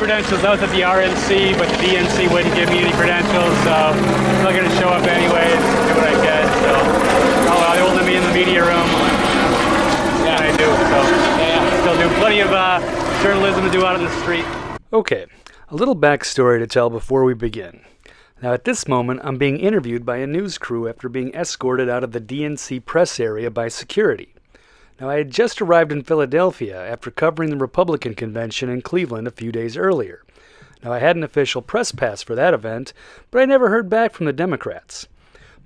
credentials out at the RNC, but the DNC wouldn't give me any credentials, so I'm not going to show up anyways, do what I can. So, they won't let me in the media room. Yeah, I do. So, yeah, still do plenty of journalism to do out on the street. Okay, a little backstory to tell before we begin. Now, at this moment, I'm being interviewed by a news crew after being escorted out of the DNC press area by security. Now, I had just arrived in Philadelphia after covering the Republican convention in Cleveland a few days earlier. Now, I had an official press pass for that event, but I never heard back from the Democrats.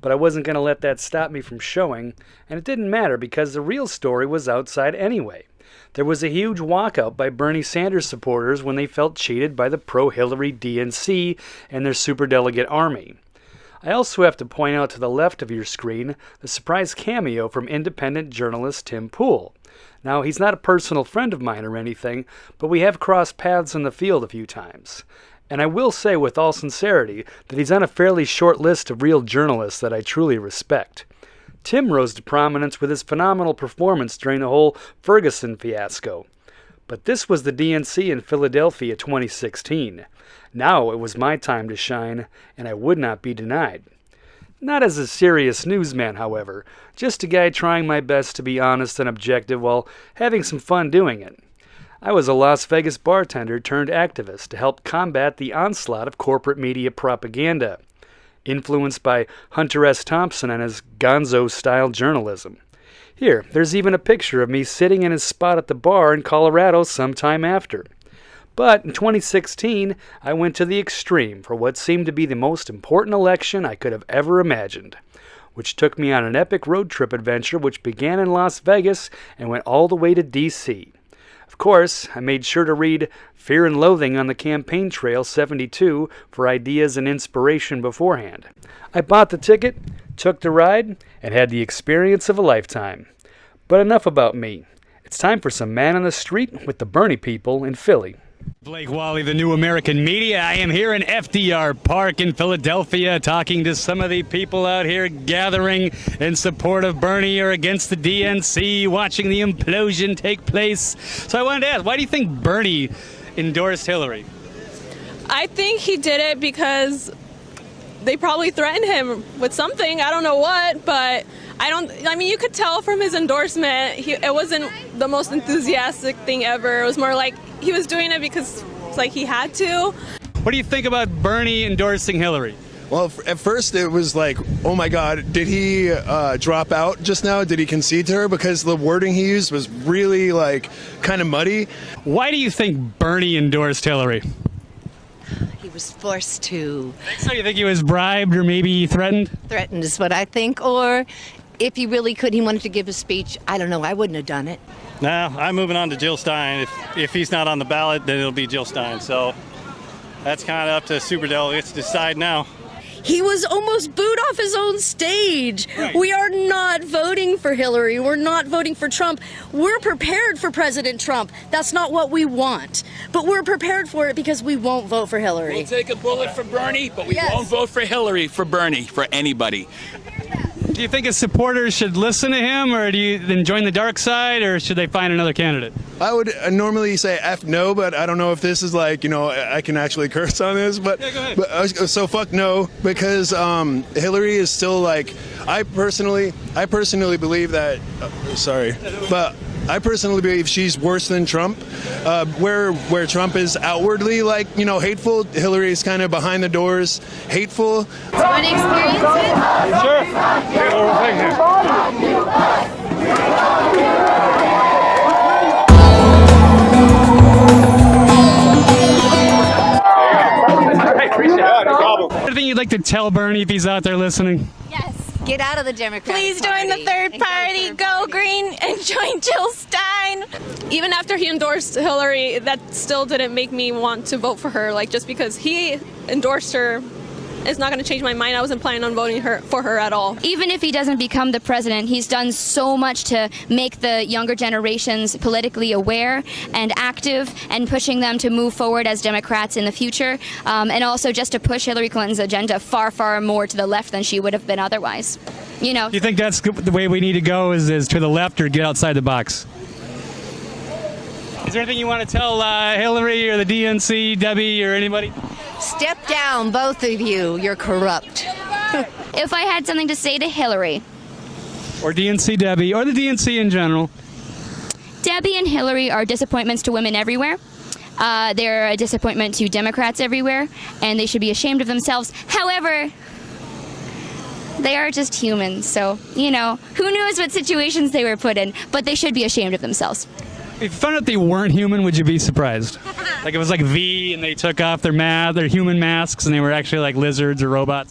But I wasn't going to let that stop me from showing, and it didn't matter because the real story was outside anyway. There was a huge walkout by Bernie Sanders supporters when they felt cheated by the pro-Hillary DNC and their super-delegate army. I also have to point out to the left of your screen the surprise cameo from independent journalist Tim Pool. Now, he's not a personal friend of mine or anything, but we have crossed paths in the field a few times. And I will say with all sincerity that he's on a fairly short list of real journalists that I truly respect. Tim rose to prominence with his phenomenal performance during the whole Ferguson fiasco. But this was the DNC in Philadelphia 2016. Now it was my time to shine, and I would not be denied. Not as a serious newsman, however, just a guy trying my best to be honest and objective while having some fun doing it. I was a Las Vegas bartender turned activist to help combat the onslaught of corporate media propaganda, influenced by Hunter S. Thompson and his gonzo-style journalism. Here, there's even a picture of me sitting in his spot at the bar in Colorado sometime after. But in 2016, I went to the extreme for what seemed to be the most important election I could have ever imagined, which took me on an epic road trip adventure which began in Las Vegas and went all the way to D.C. Of course, I made sure to read Fear and Loathing on the Campaign Trail 72 for ideas and inspiration beforehand. I bought the ticket, took the ride, and had the experience of a lifetime. But enough about me. It's time for some man on the street with the Bernie people in Philly. Blake Walley, the New American Media. I am here in FDR Park in Philadelphia talking to some of the people out here gathering in support of Bernie or against the DNC, watching the implosion take place. So I wanted to ask, why do you think Bernie endorsed Hillary? I think he did it because they probably threatened him with something. I don't know what, but I mean, you could tell from his endorsement, it wasn't the most enthusiastic thing ever. It was more like he was doing it because it's like he had to. What do you think about Bernie endorsing Hillary? Well, at first it was like, oh my God, did he drop out just now? Did he concede to her? Because the wording he used was really like kind of muddy. Why do you think Bernie endorsed Hillary? He was forced to. So you think he was bribed or maybe threatened? Threatened is what I think. Or if he really could, he wanted to give a speech. I don't know. I wouldn't have done it. No, I'm moving on to Jill Stein. If he's not on the ballot, then it'll be Jill Stein. So that's kind of up to super-delegates to decide now. He was almost booed off his own stage. Right. We are not voting for Hillary. We're not voting for Trump. We're prepared for President Trump. That's not what we want. But we're prepared for it because we won't vote for Hillary. We'll take a bullet for Bernie, but we won't vote for Hillary for Bernie, for anybody. Do you think his supporters should listen to him, or do you then join the dark side, or should they find another candidate? I would normally say F no, but I don't know if this is like, I can actually curse on this, but, yeah, go ahead. So fuck no, because Hillary is still like, I personally believe that, but I personally believe she's worse than Trump. Where Trump is outwardly like, hateful, Hillary is kind of behind the doors, hateful. Want to experience it? Sure. Anything you'd like to tell Bernie if he's out there listening? Yes. Get out of the Democratic Please join the third party. Go green and join Jill Stein. Even after he endorsed Hillary, that still didn't make me want to vote for her. Like, just because he endorsed her, it's not going to change my mind. I wasn't planning on voting for her at all. Even if he doesn't become the president, he's done so much to make the younger generations politically aware and active and pushing them to move forward as Democrats in the future, and also just to push Hillary Clinton's agenda far, far more to the left than she would have been otherwise. Do you think that's the way we need to go, is to the left or get outside the box? Is there anything you want to tell Hillary or the DNC, Debbie, or anybody? Step down, both of you. You're corrupt. If I had something to say to Hillary, Or DNC Debbie, or the DNC in general. Debbie and Hillary are disappointments to women everywhere. They're a disappointment to Democrats everywhere, and they should be ashamed of themselves. However, they are just humans, so, you know, who knows what situations they were put in, but they should be ashamed of themselves. If you found out they weren't human, would you be surprised? Like it was like V and they took off their human masks and they were actually like lizards or robots?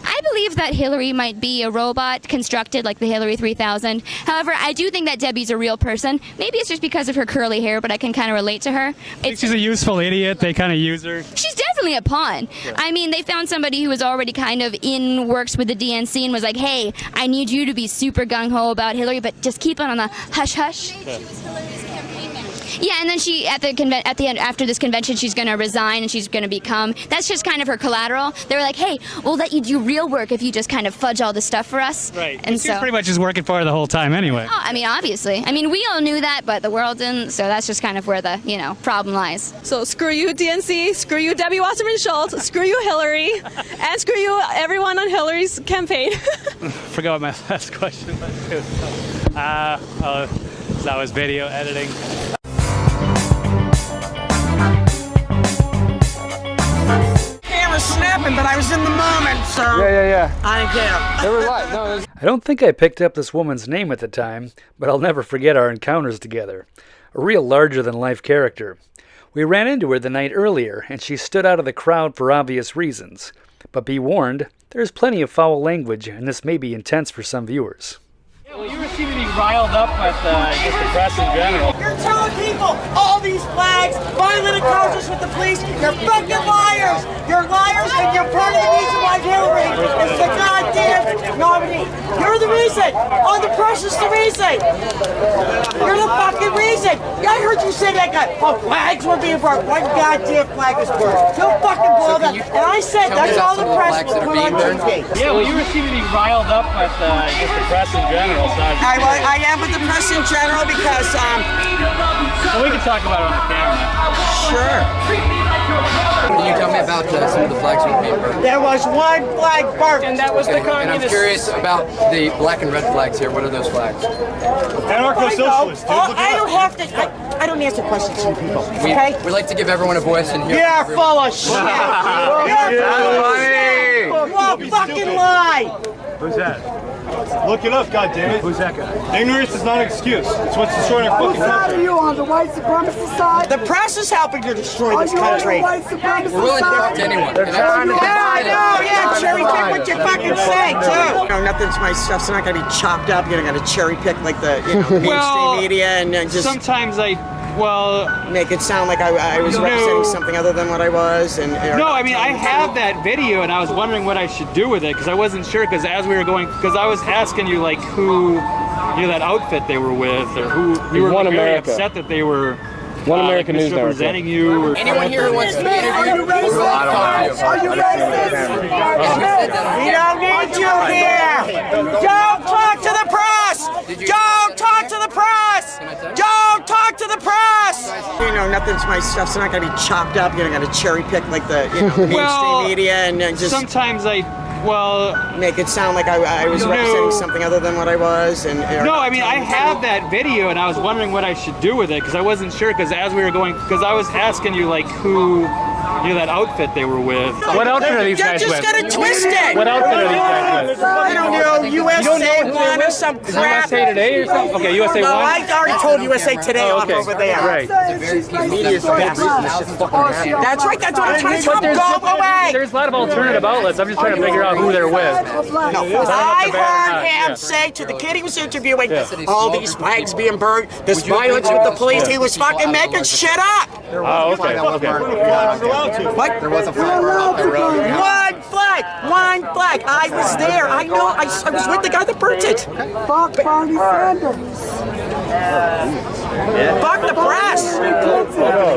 I believe that Hillary might be a robot constructed like the Hillary 3000. However, I do think that Debbie's a real person. Maybe it's just because of her curly hair, but I can kind of relate to her. She's a useful idiot. They kind of use her. She's definitely a pawn. Yeah. I mean, they found somebody who was already kind of in works with the DNC and was like, hey, I need you to be super gung-ho about Hillary, but just keep it on the hush-hush. Yeah. Yeah, and then she at the end after this convention, she's going to resign and she's going to become. That's just kind of her collateral. They were like, "Hey, we'll let you do real work if you just kind of fudge all this stuff for us." Right. And she's pretty much just working for her the whole time anyway. Oh, I mean, obviously. I mean, we all knew that, but the world didn't. So that's just kind of where the problem lies. So screw you, DNC. Screw you, Debbie Wasserman Schultz. Screw you, Hillary, and screw you, everyone on Hillary's campaign. Forgot what my last question was. That was video editing. Snapping, but I was in the moment, so Yeah. I didn't care. They were live. No, I don't think I picked up this woman's name at the time, but I'll never forget our encounters together. A real larger-than-life character. We ran into her the night earlier, and she stood out of the crowd for obvious reasons. But be warned, there's plenty of foul language, and this may be intense for some viewers. Yeah, well, you seem to be riled up with just the press in general. You're telling people all these flags, violent encounters with the police. You're fucking liars. You're liars, and you're part of the reason why Hillary is the goddamn nominee. You're the reason. All the press is the reason. You're the fucking reason. I heard you say that guy. Oh, flags were being burned. One goddamn flag was burned. You'll fucking blow that. And I said that's all the press will put on TV. Yeah, well, you seem to be riled up with just the press in general. So I am with the press in general because well, we can talk about it on the camera. Sure. Can you tell me about some of the flags that were being burned? There was one flag burnt. And that was the communist. And I'm curious about the black and red flags here. What are those flags? Anarcho-socialists. I don't have to. I don't answer questions from people. Okay? We like to give everyone a voice and hear. You're full of shit. You're fucking lie. Who's that? Look it up, goddammit. Who's that guy? Ignorance is not an excuse. It's what's destroying our fucking country. Are you on the white supremacist side? The press is helping to destroy this country. We're willing to talk to anyone. Yeah, cherry pick what you fucking say, too. You know, nothing's my stuff's not going to be chopped up. You're going to cherry pick like the mainstream media and just... Sometimes make it sound like I was representing something other than what I was. No, I mean, I have that video, and I was wondering what I should do with it, because I wasn't sure, because as we were going, because I was asking you, like, who, that outfit they were with, or who, you were very upset that they were One American News Network. Representing you. Or anyone here who wants to be interviewed? Are you racist? Are you racist? We don't need you here. Don't talk to the press. Don't talk to the press. Don't talk to the press. You know, nothing's my stuff's not going to be chopped up. You're going to cherry pick like the mainstream media and just. Sometimes make it sound like I was representing something other than what I was. No, I mean, I have that video, and I was wondering what I should do with it, because I wasn't sure, because as we were going, because I was asking you, like, who, that outfit they were with. What outfit are these guys with? You're just going to twist it. What outfit are these guys with? I don't know, USA One or some crap. USA Today or something? Okay, USA One? No, I already told USA Today off over there. Right. That's right, that's what I'm trying to tell them. Go away. There's a lot of alternative outlets. I'm just trying to figure out who they're with. I heard him say to the kid he was interviewing, all these flags being burned, this violence with the police, he was fucking making shit up. Oh, okay. What? There was a flag on the road. One flag. I was there. I know. I was with the guy that burnt it. Fuck Bernie Sanders. Fuck the press.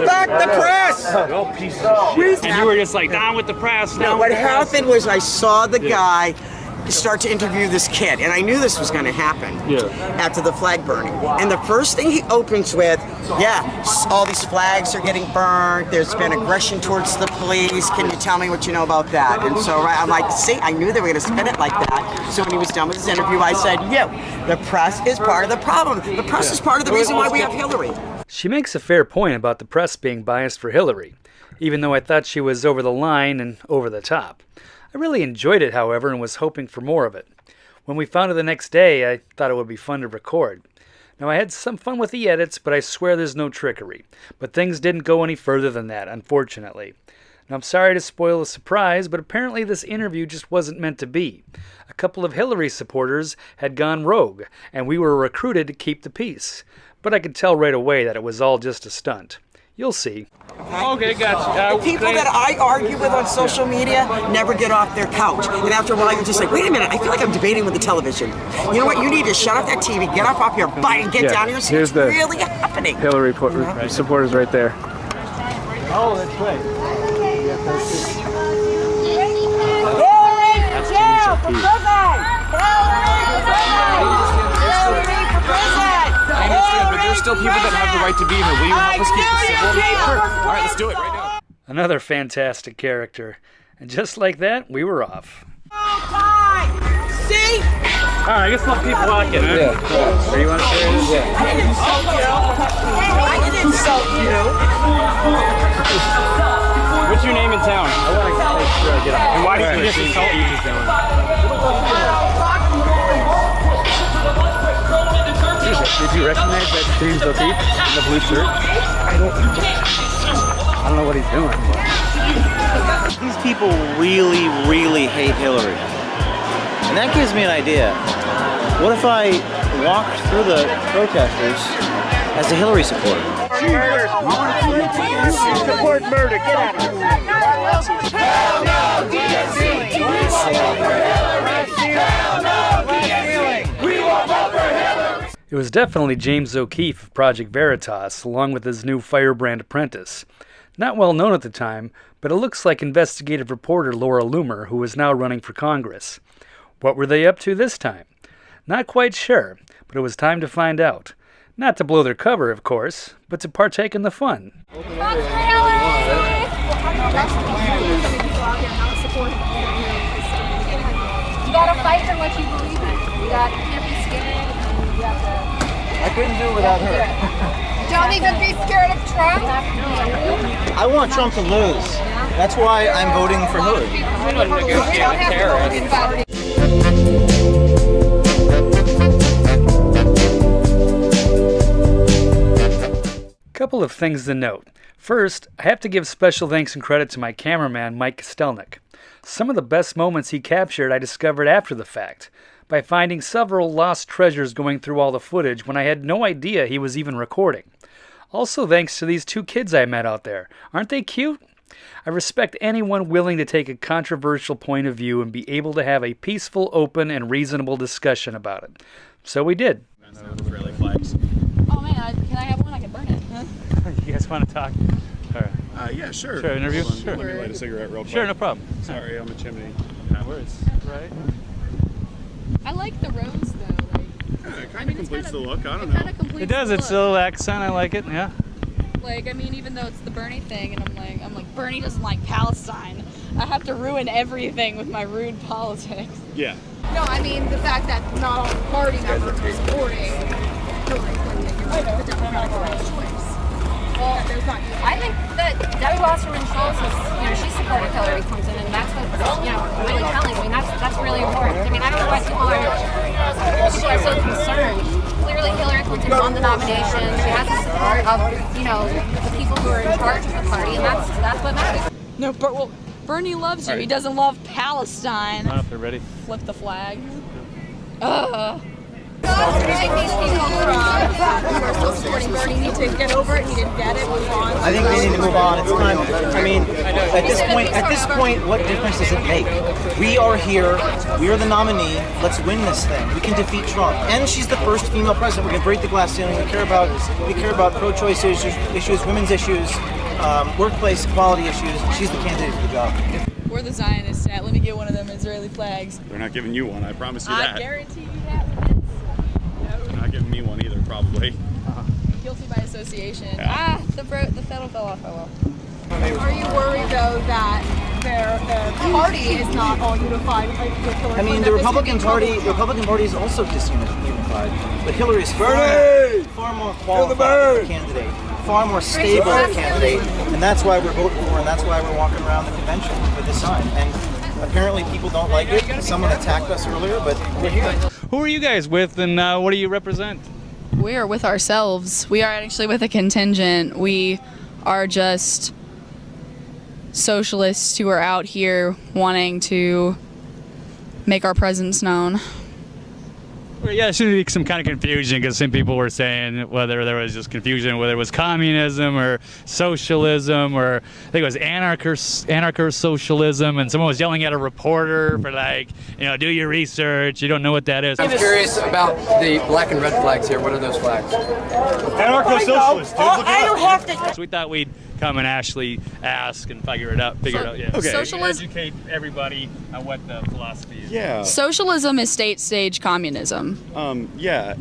Fuck the press. And you were just like, down with the press. No, what happened was I saw the guy start to interview this kid, and I knew this was going to happen after the flag burning. And the first thing he opens with, all these flags are getting burned. There's been aggression towards the police. Can you tell me what you know about that? And so I'm like, see, I knew they were going to spin it like that. So when he was done with his interview, I said, the press is part of the problem. The press is part of the reason why we have Hillary. She makes a fair point about the press being biased for Hillary, even though I thought she was over the line and over the top. I really enjoyed it, however, and was hoping for more of it. When we found it the next day, I thought it would be fun to record. Now, I had some fun with the edits, but I swear there's no trickery. But things didn't go any further than that, unfortunately. Now, I'm sorry to spoil the surprise, but apparently this interview just wasn't meant to be. A couple of Hillary supporters had gone rogue, and we were recruited to keep the peace. But I could tell right away that it was all just a stunt. You'll see. Okay, gotcha. The people that I argue with on social media never get off their couch. And after a while, you're just like, wait a minute, I feel like I'm debating with the television. You know what? You need to shut off that TV, get off your butt, and get down here and see what's really happening. Hillary supporters right there. Oh, that's right. Hillary for jail for president! Hillary for president! I understand, but there's still people that have the right to be here. Will you help us keep the civil? Sure. All right, let's do it right now. Another fantastic character. And just like that, we were off. See? All right, I guess let people walk in. Yeah. Or you want to share this? I didn't insult you. I didn't insult you. What's your name in town? I want to make sure I get out. And why did you just insult you? Did you recognize that James O'Keefe in the blue shirt? I don't know what he's doing. These people really, really hate Hillary. And that gives me an idea. What if I walked through the protesters as a Hillary supporter? Murder! Support murder! Get out of here! Hell no, DNC! We will vote for Hillary! Hell no, DNC! We will vote for Hillary! It was definitely James O'Keefe of Project Veritas, along with his new firebrand apprentice. Not well known at the time, but it looks like investigative reporter Laura Loomer, who is now running for Congress. What were they up to this time? Not quite sure, but it was time to find out. Not to blow their cover, of course, but to partake in the fun. You gotta fight for what you believe in. You can't be scared. You have to. I couldn't do it without her. Don't even be scared of Trump. I want Trump to lose. That's why I'm voting for Hillary. Couple of things to note. First, I have to give special thanks and credit to my cameraman, Mike Kostelnik. Some of the best moments he captured I discovered after the fact, by finding several lost treasures going through all the footage when I had no idea he was even recording. Also thanks to these two kids I met out there. Aren't they cute? I respect anyone willing to take a controversial point of view and be able to have a peaceful, open, and reasonable discussion about it. So we did. Oh man, can I have one? I can burn it. Huh? You guys want to talk? Yeah, sure. Sure, interview? Sure. Let me light a cigarette real quick. Sure, no problem. Sorry, I'm a chimney. No worries. Right. I like the rose though. It kind of completes the look. I don't know. It does. It's a little accent. I like it. Yeah. Like, I mean, even though it's the Bernie thing, and I'm like, Bernie doesn't like Palestine. I have to ruin everything with my rude politics. Yeah. No, I mean the fact that not all the party members are supporting Hillary Clinton. You're the Democratic choice. Well, I think that Debbie Wasserman Schultz is, she supported Hillary Clinton, and that's what, really telling. I mean, that's really important. I mean, I don't know why people are so concerned. Clearly, Hillary Clinton won the nomination. She has the support of, the people who are in charge of the party, and that's what matters. No, but Bernie loves you. He doesn't love Palestine. I don't know if they're ready. Flip the flag. I think these people who are still supporting Bernie need to get over it. He didn't get it. Move on. I think they need to move on. It's time. I mean, at this point, what difference does it make? We are here. We are the nominee. Let's win this thing. We can defeat Trump. And she's the first female president. We're going to break the glass ceiling. We care about pro-choice issues, women's issues, workplace equality issues. She's the candidate for the job. We're the Zionists, Dad. Let me get one of them Israeli flags. They're not giving you one, I promise you I that. guarantee you that. They're not giving me one either, probably. Guilty by association. Yeah. The pedal fell off. Oh well. Are you worried though that their party is not all unified with Hillary? I mean, the Republican Party is also disunified, but Hillary is far more qualified candidate, far more stable candidate, and that's why we're voting for, and that's why we're walking around the convention with this sign. And apparently, people don't like it. Someone attacked us earlier, but we're here. Who are you guys with, and what do you represent? We are with ourselves. We are actually with a contingent. We are just socialists who are out here wanting to make our presence known. Well, yeah, there should be some kind of confusion because some people were saying whether there was just confusion, whether it was communism or socialism, or I think it was anarcho-socialism, and someone was yelling at a reporter for like, do your research, you don't know what that is. I'm curious about the black and red flags here. What are those flags? Anarcho-socialist, dude. I don't have to. So we thought we'd come and actually ask and figure it out. Yeah. Okay. Educate everybody on what the philosophy is. Yeah. Socialism is state stage communism. Yeah.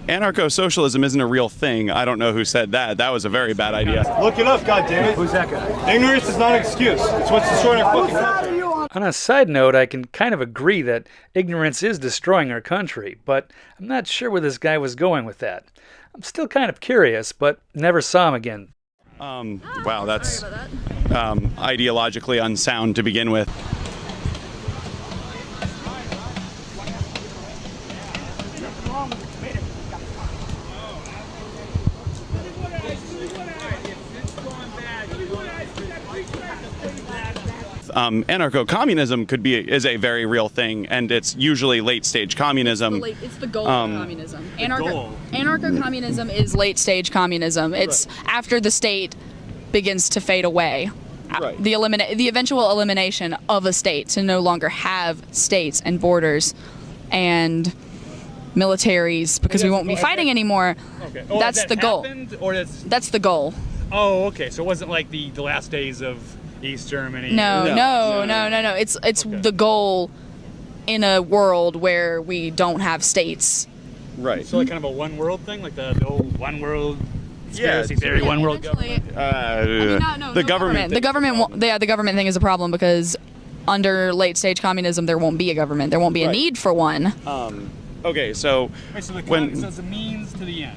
Anarcho-socialism isn't a real thing. I don't know who said that. That was a very bad idea. Look it up, goddammit. Who's that guy? Ignorance is not an excuse. It's what's destroying our fucking country. On a side note, I can kind of agree that ignorance is destroying our country, but I'm not sure where this guy was going with that. I'm still kind of curious, but never saw him again. Wow, that's ideologically unsound to begin with. Anarcho-communism is a very real thing, and it's usually late-stage communism. It's the goal of communism. Anarcho-communism is late-stage communism. It's after the state begins to fade away. Right. The eventual elimination of a state to no longer have states and borders and militaries because we won't be fighting anymore. Okay. That's the goal. That's the goal. Oh, okay. So it wasn't like the last days of East Germany. No. It's the goal in a world where we don't have states. Right. So like kind of a one world thing, like the old one world conspiracy theory, one world government. The government. The government thing is a problem because under late stage communism there won't be a government. There won't be a need for one. Okay, so so it's a means to the end.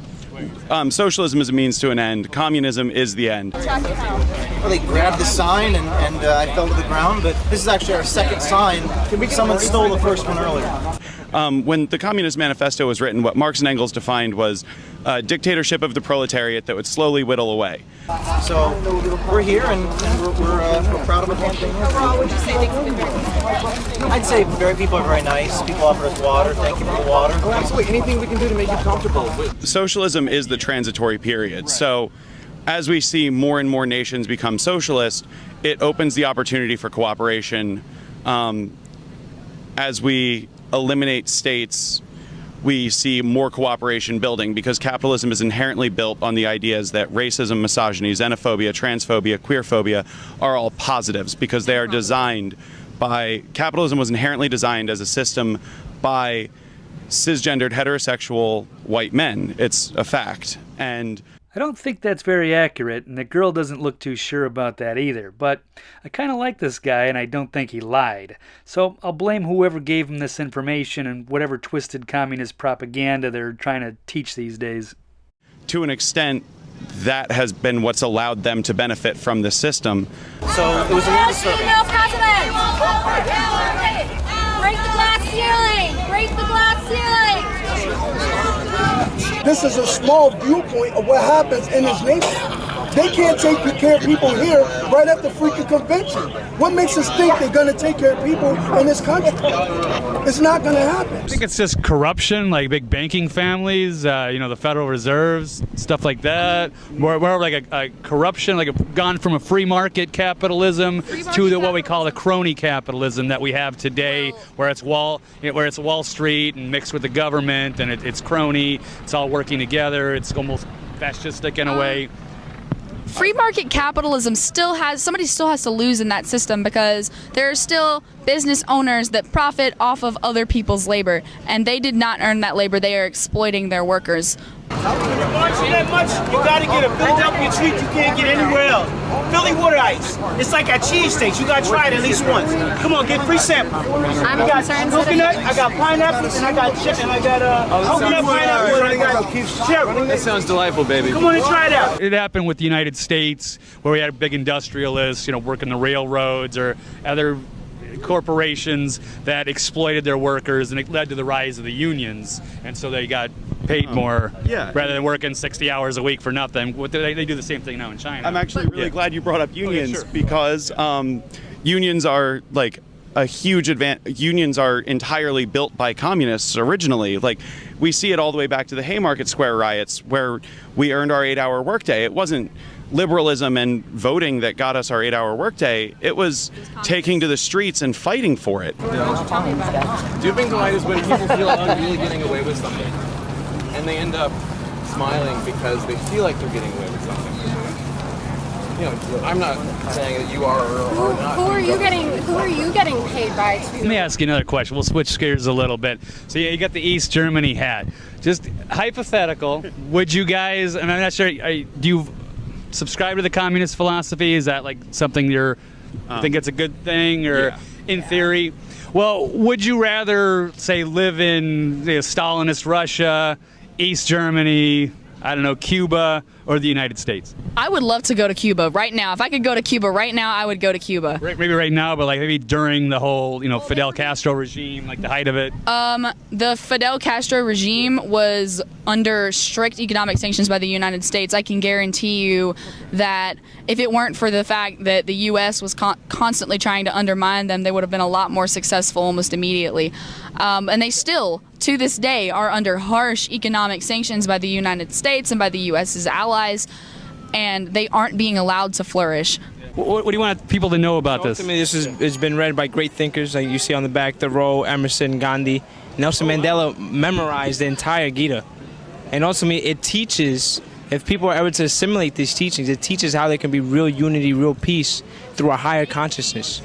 Socialism is a means to an end. Communism is the end. Well, they grabbed the sign and I fell to the ground, but this is actually our second sign. Someone stole the first one earlier. When the Communist Manifesto was written, what Marx and Engels defined was a dictatorship of the proletariat that would slowly whittle away. So we're here and we're proud of the campaign. Overall, would you say things have been very I'd say people are very nice. People offer us water. Thank you for the water. Absolutely. Anything we can do to make you comfortable. Socialism is the transitory period. So as we see more and more nations become socialist, it opens the opportunity for cooperation. As we eliminate states, we see more cooperation building because capitalism is inherently built on the ideas that racism, misogyny, xenophobia, transphobia, queerphobia are all positives because they are designed by, capitalism was inherently designed as a system by cisgendered heterosexual white men. It's a fact. And I don't think that's very accurate, and the girl doesn't look too sure about that either, but I kind of like this guy and I don't think he lied. So I'll blame whoever gave him this information and whatever twisted communist propaganda they're trying to teach these days. To an extent, that has been what's allowed them to benefit from the system. So it was a little disturbing. Female president! Break the glass ceiling! Break the glass ceiling! This is a small viewpoint of what happens in this nation. They can't take care of people here right at the freaking convention. What makes us think they're going to take care of people in this country? It's not going to happen. I think it's just corruption, like big banking families, the Federal Reserves, stuff like that. More like a corruption, like gone from a free market capitalism to what we call the crony capitalism that we have today, where it's Wall Street and mixed with the government, and it's crony. It's all working together. It's almost fascistic in a way. free market capitalism somebody still has to lose in that system, because there are still business owners that profit off of other people's labor, and they did not earn that labor. They are exploiting their workers. That much, you gotta get a Philadelphia treat you can't get anywhere else. Philly water ice. It's like a cheesesteak. You gotta try it at least once. Come on, get free sample. I got coconut, I got pineapple, and I got chicken. I got coconut, pineapple, and I got cherry. That sounds delightful, baby. Come on and try it out. It happened with the United States, where we had big industrialists, working the railroads or other corporations that exploited their workers, and it led to the rise of the unions, and so they got paid more rather than working 60 hours a week for nothing. They do the same thing now in China. I'm actually really glad you brought up unions, because unions are like a huge advantage. Unions are entirely built by communists originally. Like, we see it all the way back to the Haymarket Square riots, where we earned our 8-hour workday. It wasn't liberalism and voting that got us our 8-hour workday. It was taking to the streets and fighting for it. Duping delight is when people feel like they're really getting away with something, and they end up smiling because they feel like they're getting away with something. I'm not saying that you are or not. Who are you getting paid by? Let me ask you another question. We'll switch gears a little bit. So you got the East Germany hat. Just hypothetical, would you guys, and I'm not sure, do you subscribe to the communist philosophy? Is that like something you think it's a good thing, or in theory? Well, would you rather, say, live in Stalinist Russia, East Germany, I don't know, Cuba, or the United States? I would love to go to Cuba right now. If I could go to Cuba right now, I would go to Cuba. Maybe right now, but like maybe during the whole, Fidel Castro regime, like the height of it. The Fidel Castro regime was under strict economic sanctions by the United States. I can guarantee you that if it weren't for the fact that the U.S. was constantly trying to undermine them, they would have been a lot more successful almost immediately. And they still, to this day, are under harsh economic sanctions by the United States and by the U.S.'s allies, and they aren't being allowed to flourish. What do you want people to know about this? Ultimately, it's been read by great thinkers, like you see on the back, Thoreau, Emerson, Gandhi. Nelson Mandela memorized the entire Gita. And ultimately, it teaches, if people are able to assimilate these teachings, it teaches how there can be real unity, real peace through a higher consciousness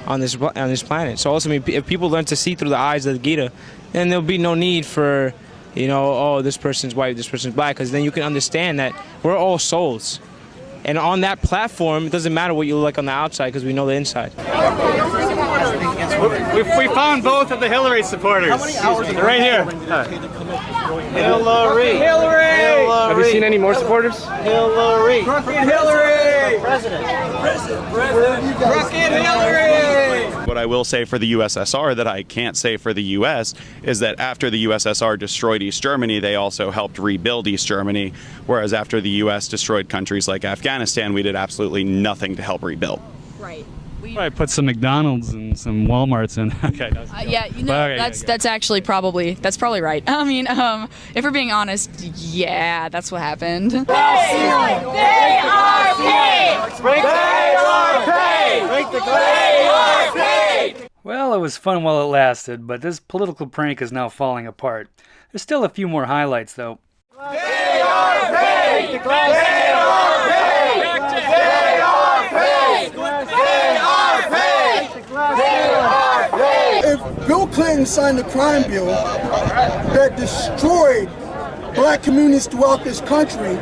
on this planet. So ultimately, if people learn to see through the eyes of the Gita, then there'll be no need for, oh, this person's white, this person's black, because then you can understand that we're all souls. And on that platform, it doesn't matter what you look like on the outside, because we know the inside. We found both of the Hillary supporters. They're right here. Hillary! Have you seen any more supporters? Hillary! Hillary! President! Hillary! What I will say for the USSR that I can't say for the US is that after the USSR destroyed East Germany, they also helped rebuild East Germany, whereas after the US destroyed countries like Afghanistan, we did absolutely nothing to help rebuild. Right. I put some McDonald's and some Walmarts in. Okay. That's actually probably right. I mean, if we're being honest, yeah, that's what happened. They are paid! Well, it was fun while it lasted, but this political prank is now falling apart. There's still a few more highlights, though. They are paid! They are paid! They are paid! They are paid! They are paid! If Bill Clinton signed a crime bill that destroyed black communities throughout this country,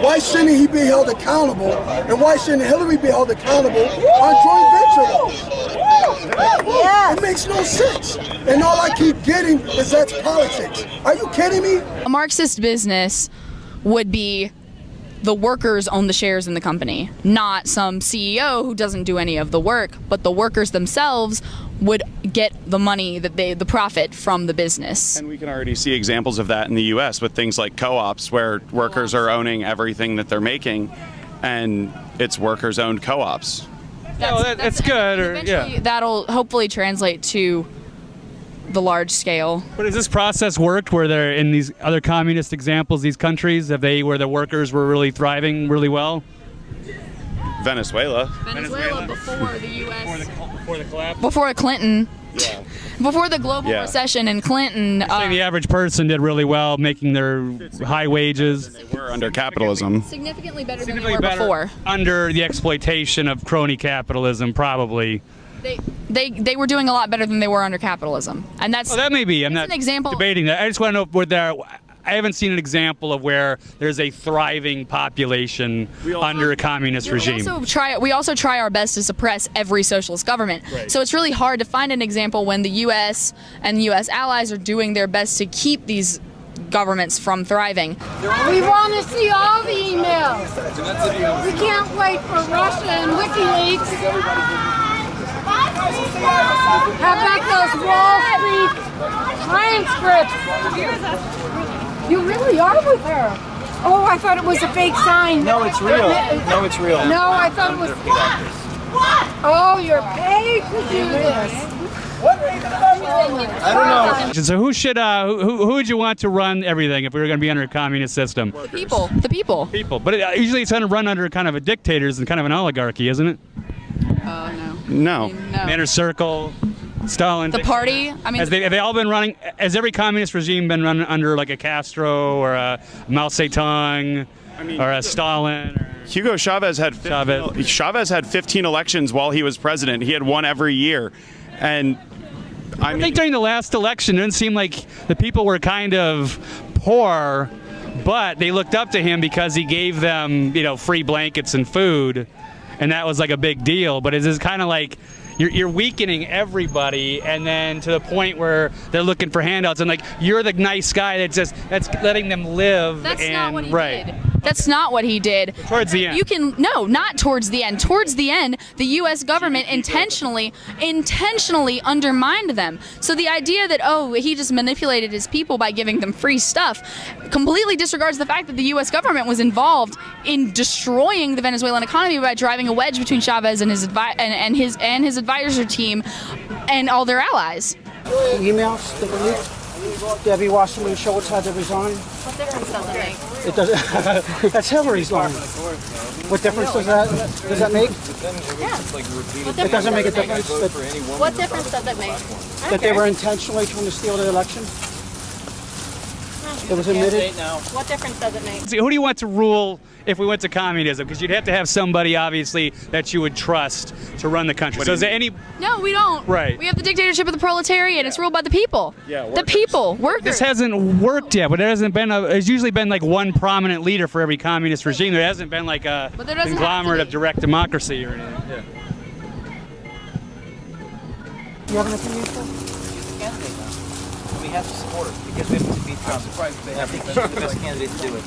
why shouldn't he be held accountable? And why shouldn't Hillary be held accountable on joint venture laws? It makes no sense. And all I keep getting is that's politics. Are you kidding me? A Marxist business would be the workers own the shares in the company, not some CEO who doesn't do any of the work, but the workers themselves would get the money, the profit from the business. And we can already see examples of that in the US with things like co-ops, where workers are owning everything that they're making, and it's workers-owned co-ops. That's good. Eventually, that'll hopefully translate to the large scale. But has this process worked where they're in these other communist examples, these countries, where the workers were really thriving really well? Venezuela before the U.S. Before the collapse? Before Clinton, Before the global recession and Clinton, the average person did really well, making their high wages. They were under capitalism. significantly better than they were before. Under the exploitation of crony capitalism, probably. They were doing a lot better than they were under capitalism, and that's that may be. I'm not an example. debating that. I just want to know where there. I haven't seen an example of where there's a thriving population under a communist regime. We also try our best to suppress every socialist government. Right. So it's really hard to find an example when the U.S. and U.S. allies are doing their best to keep these governments from thriving. We want to see all the emails. We can't wait for Russia and WikiLeaks. How about those Wall Street transcripts? You really are with her. Oh, I thought it was a fake sign. No, it's real. No, it's real. No, I thought it was. Oh, you're paid to do this. I don't know. So who should who would you want to run everything if we were going to be under a communist system? The people. The people. People. But usually it's going to run under kind of a dictators and kind of an oligarchy, isn't it? No. The Inner Circle, Stalin. The party. I mean, have they all been running? Has every communist regime been run under like a Castro or a Mao Zedong or a Stalin? Hugo Chavez had 15 elections while he was president. He had one every year, and I think during the last election, it didn't seem like the people were kind of poor, but they looked up to him because he gave them, free blankets and food, and that was like a big deal. But it's kind of like you're weakening everybody, and then to the point where they're looking for handouts, and like you're the nice guy that's letting them live. That's not what he did. That's not what he did. Towards the end. Not towards the end. Towards the end, the U.S. government intentionally undermined them. So the idea that, he just manipulated his people by giving them free stuff completely disregards the fact that the U.S. government was involved in destroying the Venezuelan economy by driving a wedge between Chavez and his advisor team and all their allies. Emails that were leaked. Debbie Wasserman Schultz had to resign. What difference does it make? It doesn't. That's Hillary's line. What difference does that make? Yeah. It doesn't make a difference. What difference does it make? That they were intentionally trying to steal the election. It was admitted. What difference does it make? See, who do you want to rule if we went to communism? Because you'd have to have somebody, obviously, that you would trust to run the country. So is there any... No, we don't. Right. We have the dictatorship of the proletariat. It's ruled by the people. Yeah, the people, workers. This hasn't worked yet, but there hasn't been there's usually been like one prominent leader for every communist regime. There hasn't been like a conglomerate of direct democracy or anything. Yeah. You have an opinion, sir? We have to support her because we have to defeat Trump. And I think she's the best candidate to do it.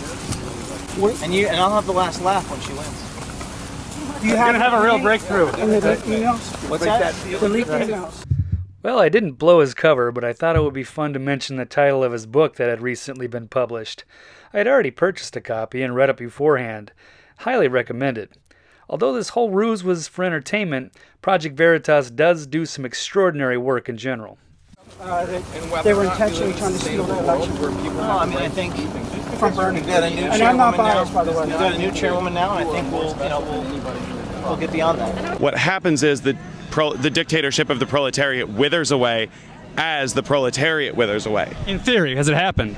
And I'll have the last laugh when she wins. You're going to have a real breakthrough. In the emails? What's that? The leaked emails. Well, I didn't blow his cover, but I thought it would be fun to mention the title of his book that had recently been published. I had already purchased a copy and read it beforehand. Highly recommended. Although this whole ruse was for entertainment, Project Veritas does do some extraordinary work in general. They were intentionally trying to steal the election. No, I mean, I think from Bernie. We've got a new and I'm not chairwoman biased, by the way. We've got a new chairwoman now, and I think we'll get beyond that. What happens is the dictatorship of the proletariat withers away as the proletariat withers away. In theory, has it happened?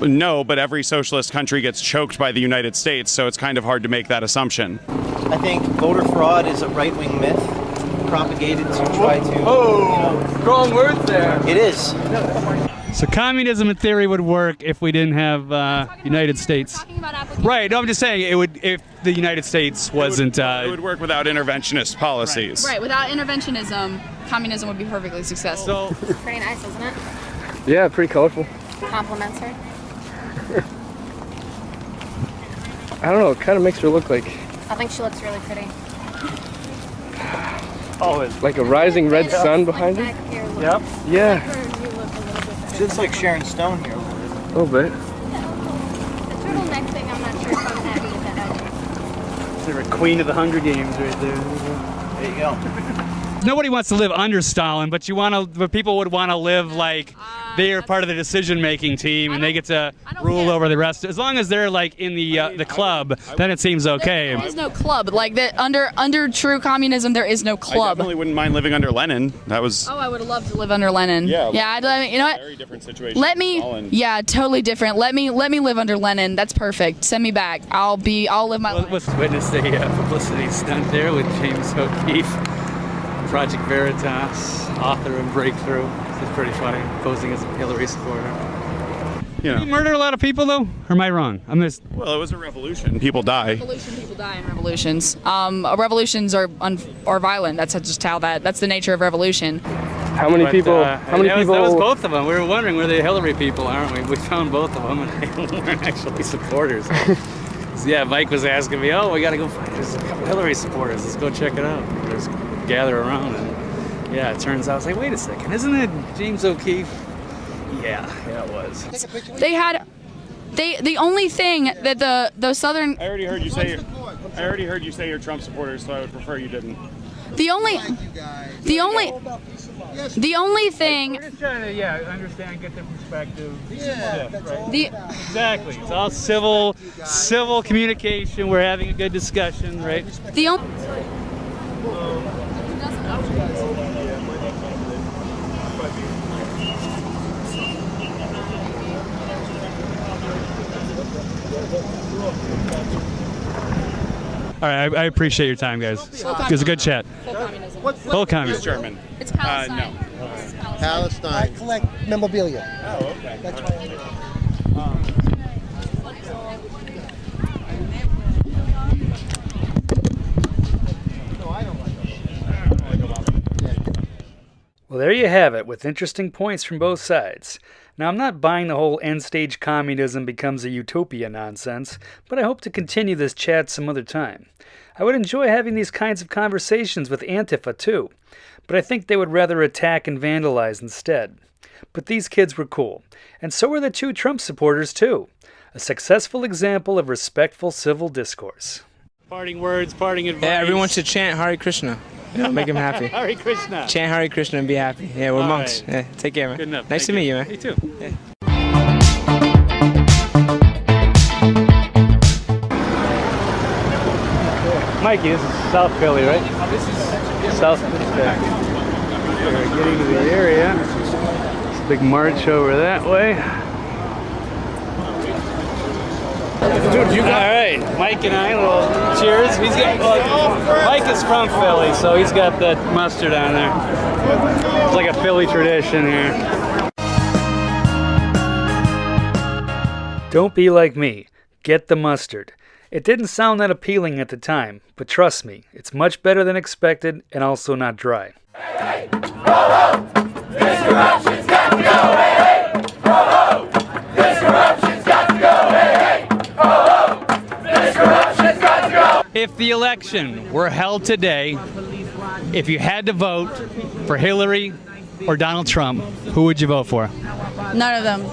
No, but every socialist country gets choked by the United States, so it's kind of hard to make that assumption. I think voter fraud is a right-wing myth propagated to try to... strong words there. It is. So communism in theory would work if we didn't have United States. Right, no, I'm just saying it would if the United States wasn't... it would work without interventionist policies. Right, without interventionism, communism would be perfectly successful. Pretty nice, isn't it? Yeah, pretty colorful. Compliments her. I don't know, it kind of makes her look like... I think she looks really pretty. Like a rising red sun behind her? Yep. Yeah. She looks like Sharon Stone here. A little bit. The turtleneck thing, I'm not sure if I'm happy with that idea. They're a queen of the Hunger Games right there. There you go. nobody wants to live under Stalin, but but people would want to live like they are part of the decision-making team and they get to rule over the rest. As long as they're like in the club, then it seems okay. There is no club. Like that under true communism, there is no I club. definitely wouldn't mind living under Lenin. That was. Oh, I would love to live under Lenin. Yeah. Yeah. You know what? Very different situation. Let me. Stalin. Yeah, totally different. Let me live under Lenin. That's perfect. Send me back. I'll live my life. Let's witness a publicity stunt there with James O'Keefe, Project Veritas, author of Breakthrough. It's pretty funny, posing as a Hillary supporter. You know. Did he murder a lot of people though? Or am I wrong? Well, it was a revolution. People die. People die in revolutions. Revolutions are violent. That's just that's the nature of revolution. How many people? How many people? That was both of them. We were wondering where the Hillary people, aren't we? We found both of them, and they weren't actually supporters. So, yeah, Mike was asking me, "Oh, we got to go find there's a couple Hillary supporters. Let's go check it out." Just gather around, and yeah, it turns out I was like, "Wait a second, isn't it James O'Keefe?" Yeah, it was. They had. The only thing that the Southern. I already heard you say you're Trump supporters, so I would prefer you didn't. The only thing. We're just trying to understand, get the perspective. Yeah. Right. Exactly. It's all civil communication. We're having a good discussion, right? The only. All right, I appreciate your time, guys. It was a good chat. Full communism. German. It's Palestine. No. Palestine. I collect memorabilia. Oh, okay. That's right. Well, there you have it, with interesting points from both sides. Now, I'm not buying the whole end-stage communism becomes a utopia nonsense, but I hope to continue this chat some other time. I would enjoy having these kinds of conversations with Antifa, too, but I think they would rather attack and vandalize instead. But these kids were cool, and so were the two Trump supporters, too. A successful example of respectful civil discourse. Parting words, parting advice. Yeah, everyone should chant Hare Krishna. Make him happy. Hare Krishna. Chant Hare Krishna and be happy. Yeah, we're All monks. right. Yeah, take care, man. Good enough. Nice Thank to meet you, man. You too. Yeah. Mikey, this is South Philly, right? This is South Philly. We're getting to the area. There's a big march over that way. Dude, all right, Mike and I, little cheers. Mike is from Philly, so he's got that mustard on there. It's like a Philly tradition here. Don't be like me. Get the mustard. It didn't sound that appealing at the time, but trust me, it's much better than expected and also not dry. Hey, hey. This corruption's got to go. Hey, hey. This corruption's got to go. Hey, hey. This corruption's got to go. If the election were held today, if you had to vote for Hillary or Donald Trump, who would you vote for? None of them.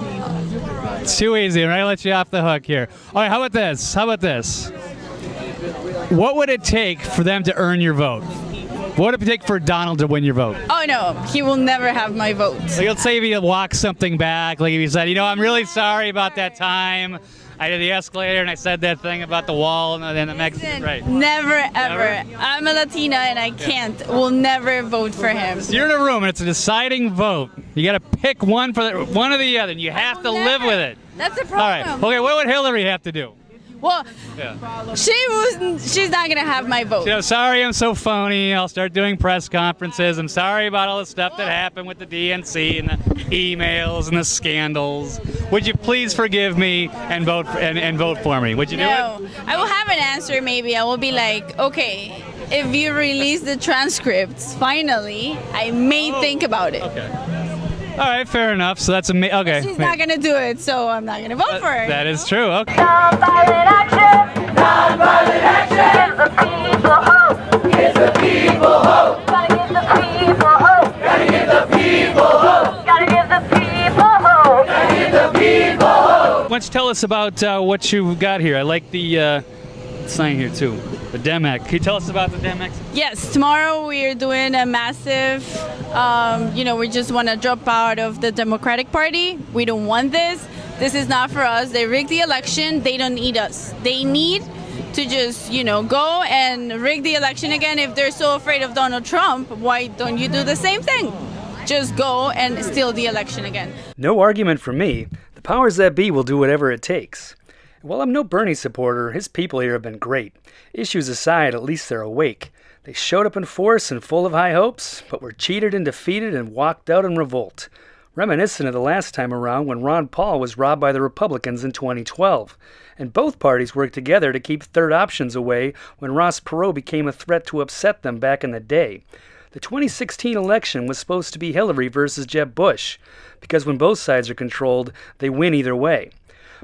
It's too easy, right? I'll let you off the hook here. All right, how about this? What would it take for them to earn your vote? What would it take for Donald to win your vote? Oh no, he will never have my vote. Like, let's say if he walked something back, like if he said, I'm really sorry about that time. I did the escalator and I said that thing about the wall and the Mexican. Right. Never, ever. I'm a Latina and I can't. Will never vote for him. So you're in a room and it's a deciding vote. You got to pick one one or the other, and you have to live with it. That's the problem. All right. Okay. What would Hillary have to do? Well, she's not gonna have my vote. Sorry, I'm so phony. I'll start doing press conferences. I'm sorry about all the stuff that happened with the DNC and the emails and the scandals. Would you please forgive me and vote for me? Would you do it? No, I will have an answer. Maybe I will be like, okay, if you release the transcripts, finally, I may think about it. Okay. All right, fair enough. So that's okay. She's not gonna do it, so I'm not gonna vote for her. That is true. Okay. Nonviolent action. Nonviolent action. Give the people hope. Give the people hope. Gotta give the people hope. Gotta give the people hope. Gotta give the people hope. Gotta give the people hope. Why don't you tell us about what you've got here? I like the sign here too. The Demex. Can you tell us about the Demex? Yes, tomorrow we are doing a massive, we just want to drop out of the Democratic Party. We don't want this. This is not for us. They rigged the election. They don't need us. They need to just, go and rig the election again. If they're so afraid of Donald Trump, why don't you do the same thing? Just go and steal the election again. No argument from me. The powers that be will do whatever it takes. While I'm no Bernie supporter, his people here have been great. Issues aside, at least they're awake. They showed up in force and full of high hopes, but were cheated and defeated and walked out in revolt. Reminiscent of the last time around when Ron Paul was robbed by the Republicans in 2012. And both parties worked together to keep third options away when Ross Perot became a threat to upset them back in the day. The 2016 election was supposed to be Hillary versus Jeb Bush, because when both sides are controlled, they win either way.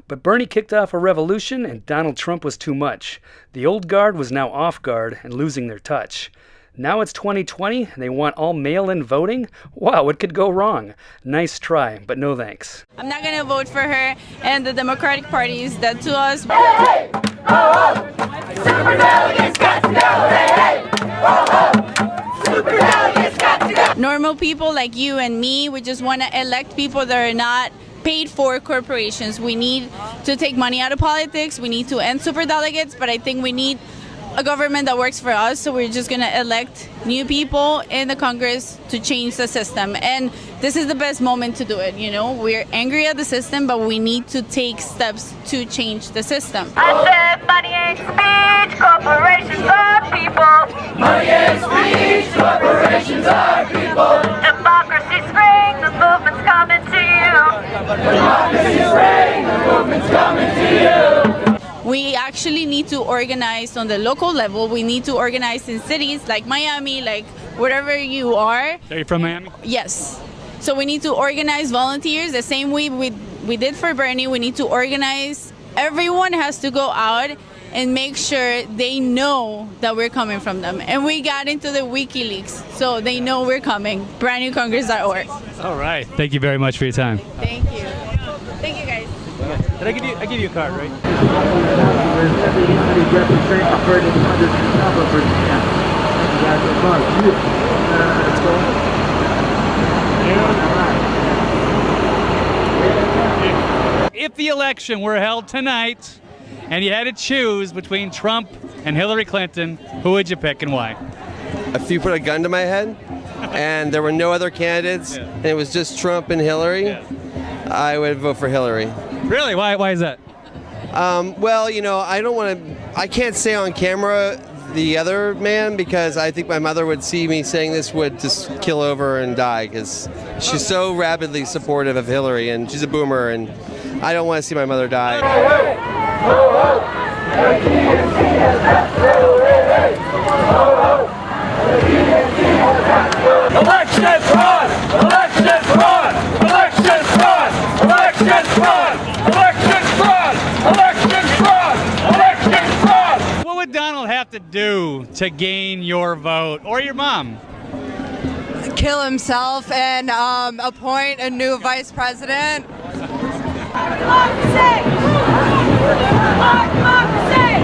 But Bernie kicked off a revolution and Donald Trump was too much. The old guard was now off guard and losing their touch. Now it's 2020 and they want all mail-in voting? Wow, what could go wrong? Nice try, but no thanks. I'm not going to vote for her, and the Democratic Party is dead to us. Hey, hey, ho, ho. Super-delegates got to go. Hey, hey, ho, ho. Super-delegates got to go. Normal people like you and me, we just want to elect people that are not paid for corporations. We need to take money out of politics. We need to end super-delegates, but I think we need a government that works for us, so we're just going to elect new people in the Congress to change the system. And this is the best moment to do it, We're angry at the system, but we need to take steps to change the system. I said money ain't speech, corporations are people. Money ain't speech, corporations are people. Democracy's free, the movement's coming to you. Democracy's free, the movement's coming to you. We actually need to organize on the local level. We need to organize in cities like Miami, like wherever you are. Are you from Miami? Yes. So we need to organize volunteers the same way we did for Bernie. We need to organize. Everyone has to go out and make sure they know that we're coming from them. And we got into the WikiLeaks, so they know we're coming. BrandNewCongress.org. All right. Thank you very much for your time. Thank you. Thank you, guys. Did I give you a card, right? If the election were held tonight and you had to choose between Trump and Hillary Clinton, who would you pick and why? If you put a gun to my head and there were no other candidates and it was just Trump and Hillary, I would vote for Hillary. Really? Why is that? Well, I can't say on camera the other man because I think my mother would see me saying this would just kill over and die because she's so rabidly supportive of Hillary and she's a boomer and I don't want to see my mother die. Election fraud! Election fraud! Election fraud! Election fraud! Election fraud! Election fraud! Election fraud! What would Donald have to do to gain your vote or your mom? Kill himself and appoint a new vice president. Democracy! Our democracy!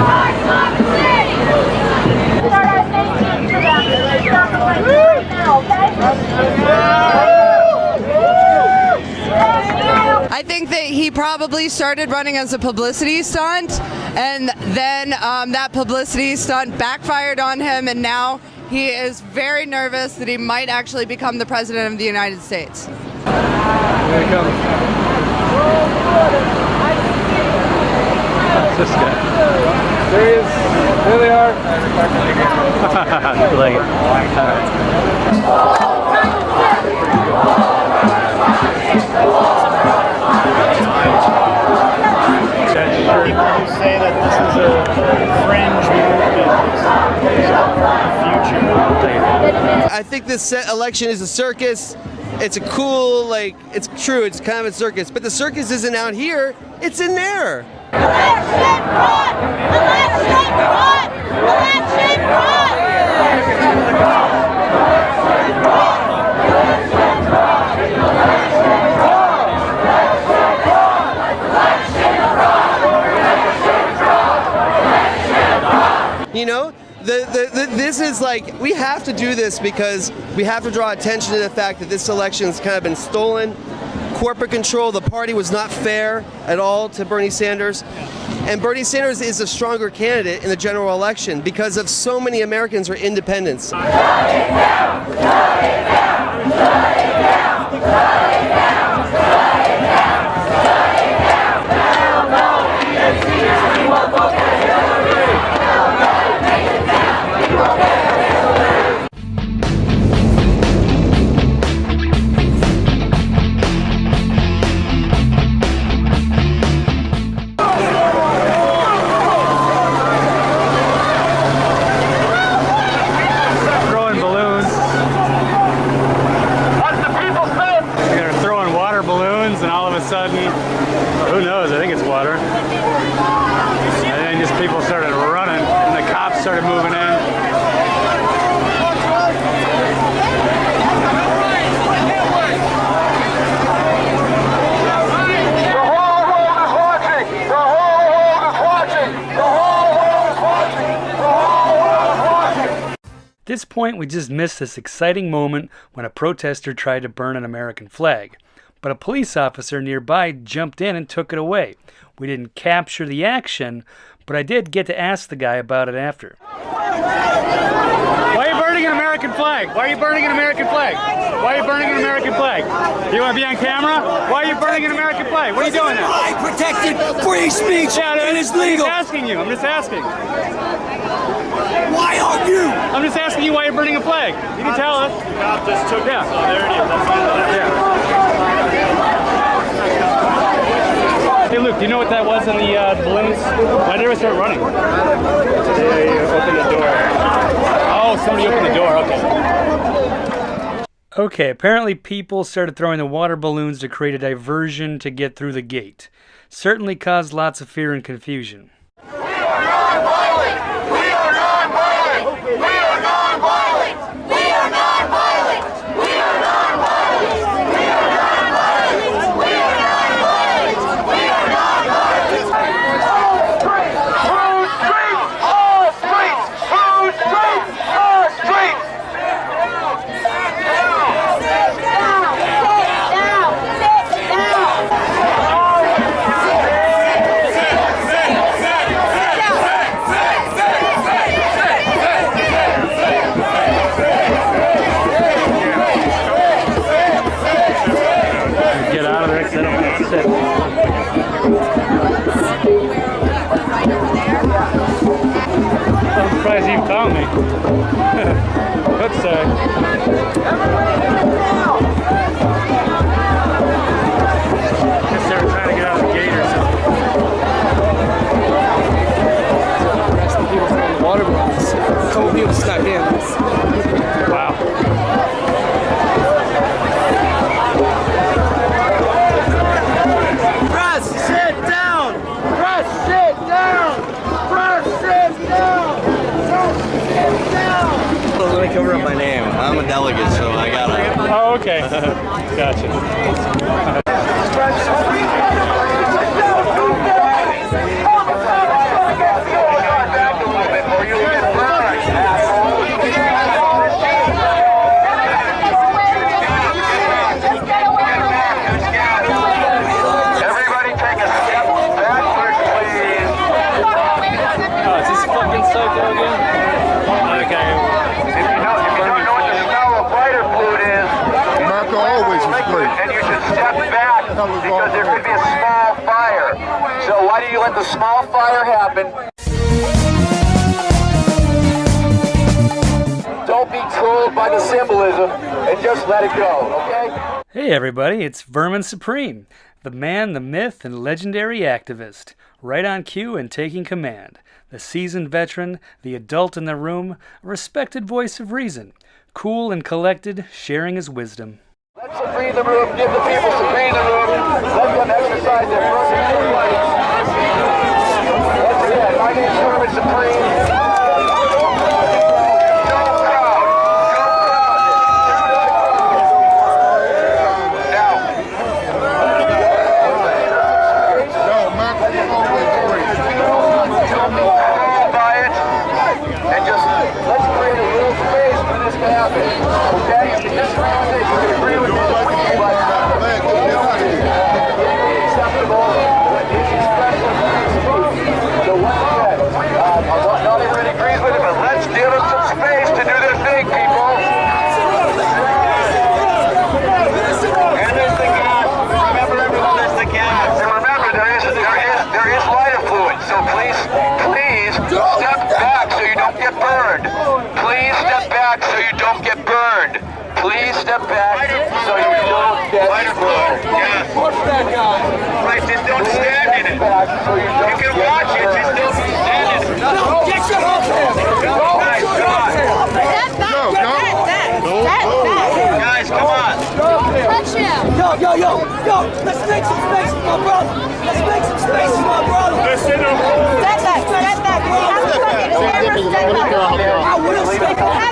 Our democracy! Start our thank you to them. Stop the fight right now, okay? I think that he probably started running as a publicity stunt, and then that publicity stunt backfired on him, and now he is very nervous that he might actually become the president of the United States. Here he comes. That's this guy. There he is. There they are. Like People who say that this is a fringe movement, I think this election is a circus. It's a cool, it's true, it's kind of a circus, but the circus isn't out here, it's in there. Election fraud! Election fraud! Election fraud! Election fraud! Election fraud! this is like, we have to do this because we have to draw attention to the fact that this election has kind of been stolen. Corporate control, the party was not fair at all to Bernie Sanders. And Bernie Sanders is a stronger candidate in the general election because of so many Americans are independents. Throwing balloons. They're throwing water balloons, and all of a sudden, who knows? I think it's water. And then just people started running, and the cops started moving in. At this point, we just missed this exciting moment when a protester tried to burn an American flag. But a police officer nearby jumped in and took it away. We didn't capture the action, but I did get to ask the guy about it after. Why are you burning an American flag? Why are you burning an American flag? Why are you burning an American flag? You want to be on camera? Why are you burning an American flag? What are you doing there? I protected free speech and it's legal. I'm just asking you. I'm just asking. Why aren't you? I'm just asking you why you're burning a flag. You can tell us. The cop just took it, so there it is. Hey Luke, do you know what that was in the balloons? Why did everyone start running? They opened the door. Oh, somebody opened the door, okay. Okay, apparently people started throwing the water balloons to create a diversion to get through the gate. Certainly caused lots of fear and confusion. I'm surprised you found me. Oops, sorry. Guess they were trying to get out of the gate or something. The rest of the people throwing water balloons. A couple people snuck in. Wow. Press, sit down! Press, sit down! Press, sit down! Press, sit down! Let me cover up my name. I'm a delegate, so I gotta. Oh, okay. Gotcha. Because there could be a small fire. So why do you let the small fire happen? Don't be trolled by the symbolism and just let it go, okay? Hey everybody, it's Vermin Supreme, the man, the myth, and legendary activist. Right on cue and taking command. The seasoned veteran, the adult in the room, a respected voice of reason. Cool and collected, sharing his wisdom. Let's breathe the room, give the people some breathe the room, let them exercise their personal rights. That's it, my name's Vermin Supreme. Let's step back so you don't get through. Push that guy. Right, just don't stand in it. You can watch it, just don't stand in it. No, get your hands in. Guys, come on. Touch him. Yo, let's make some space for my brother. Let's make some space for my brother. Step back. I will step back.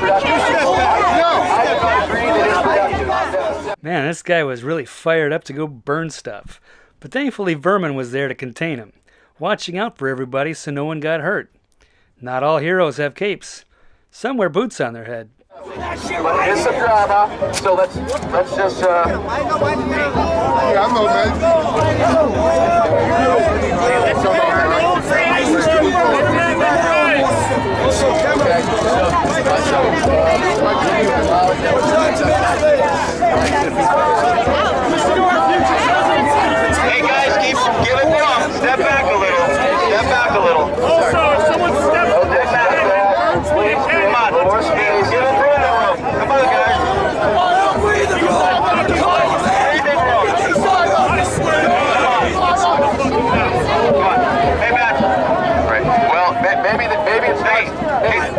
Man, this guy was really fired up to go burn stuff. But thankfully Vermin was there to contain him, watching out for everybody so no one got hurt. Not all heroes have capes. Some wear boots on their head. It's some drama, so let's just yeah, I know, man. Hey guys, give it up. Step back a little. Step back a little. Also, if someone steps back, come on, more space. Give it room. Come on, guys. Hey, Matt. Right. Well, maybe it's not.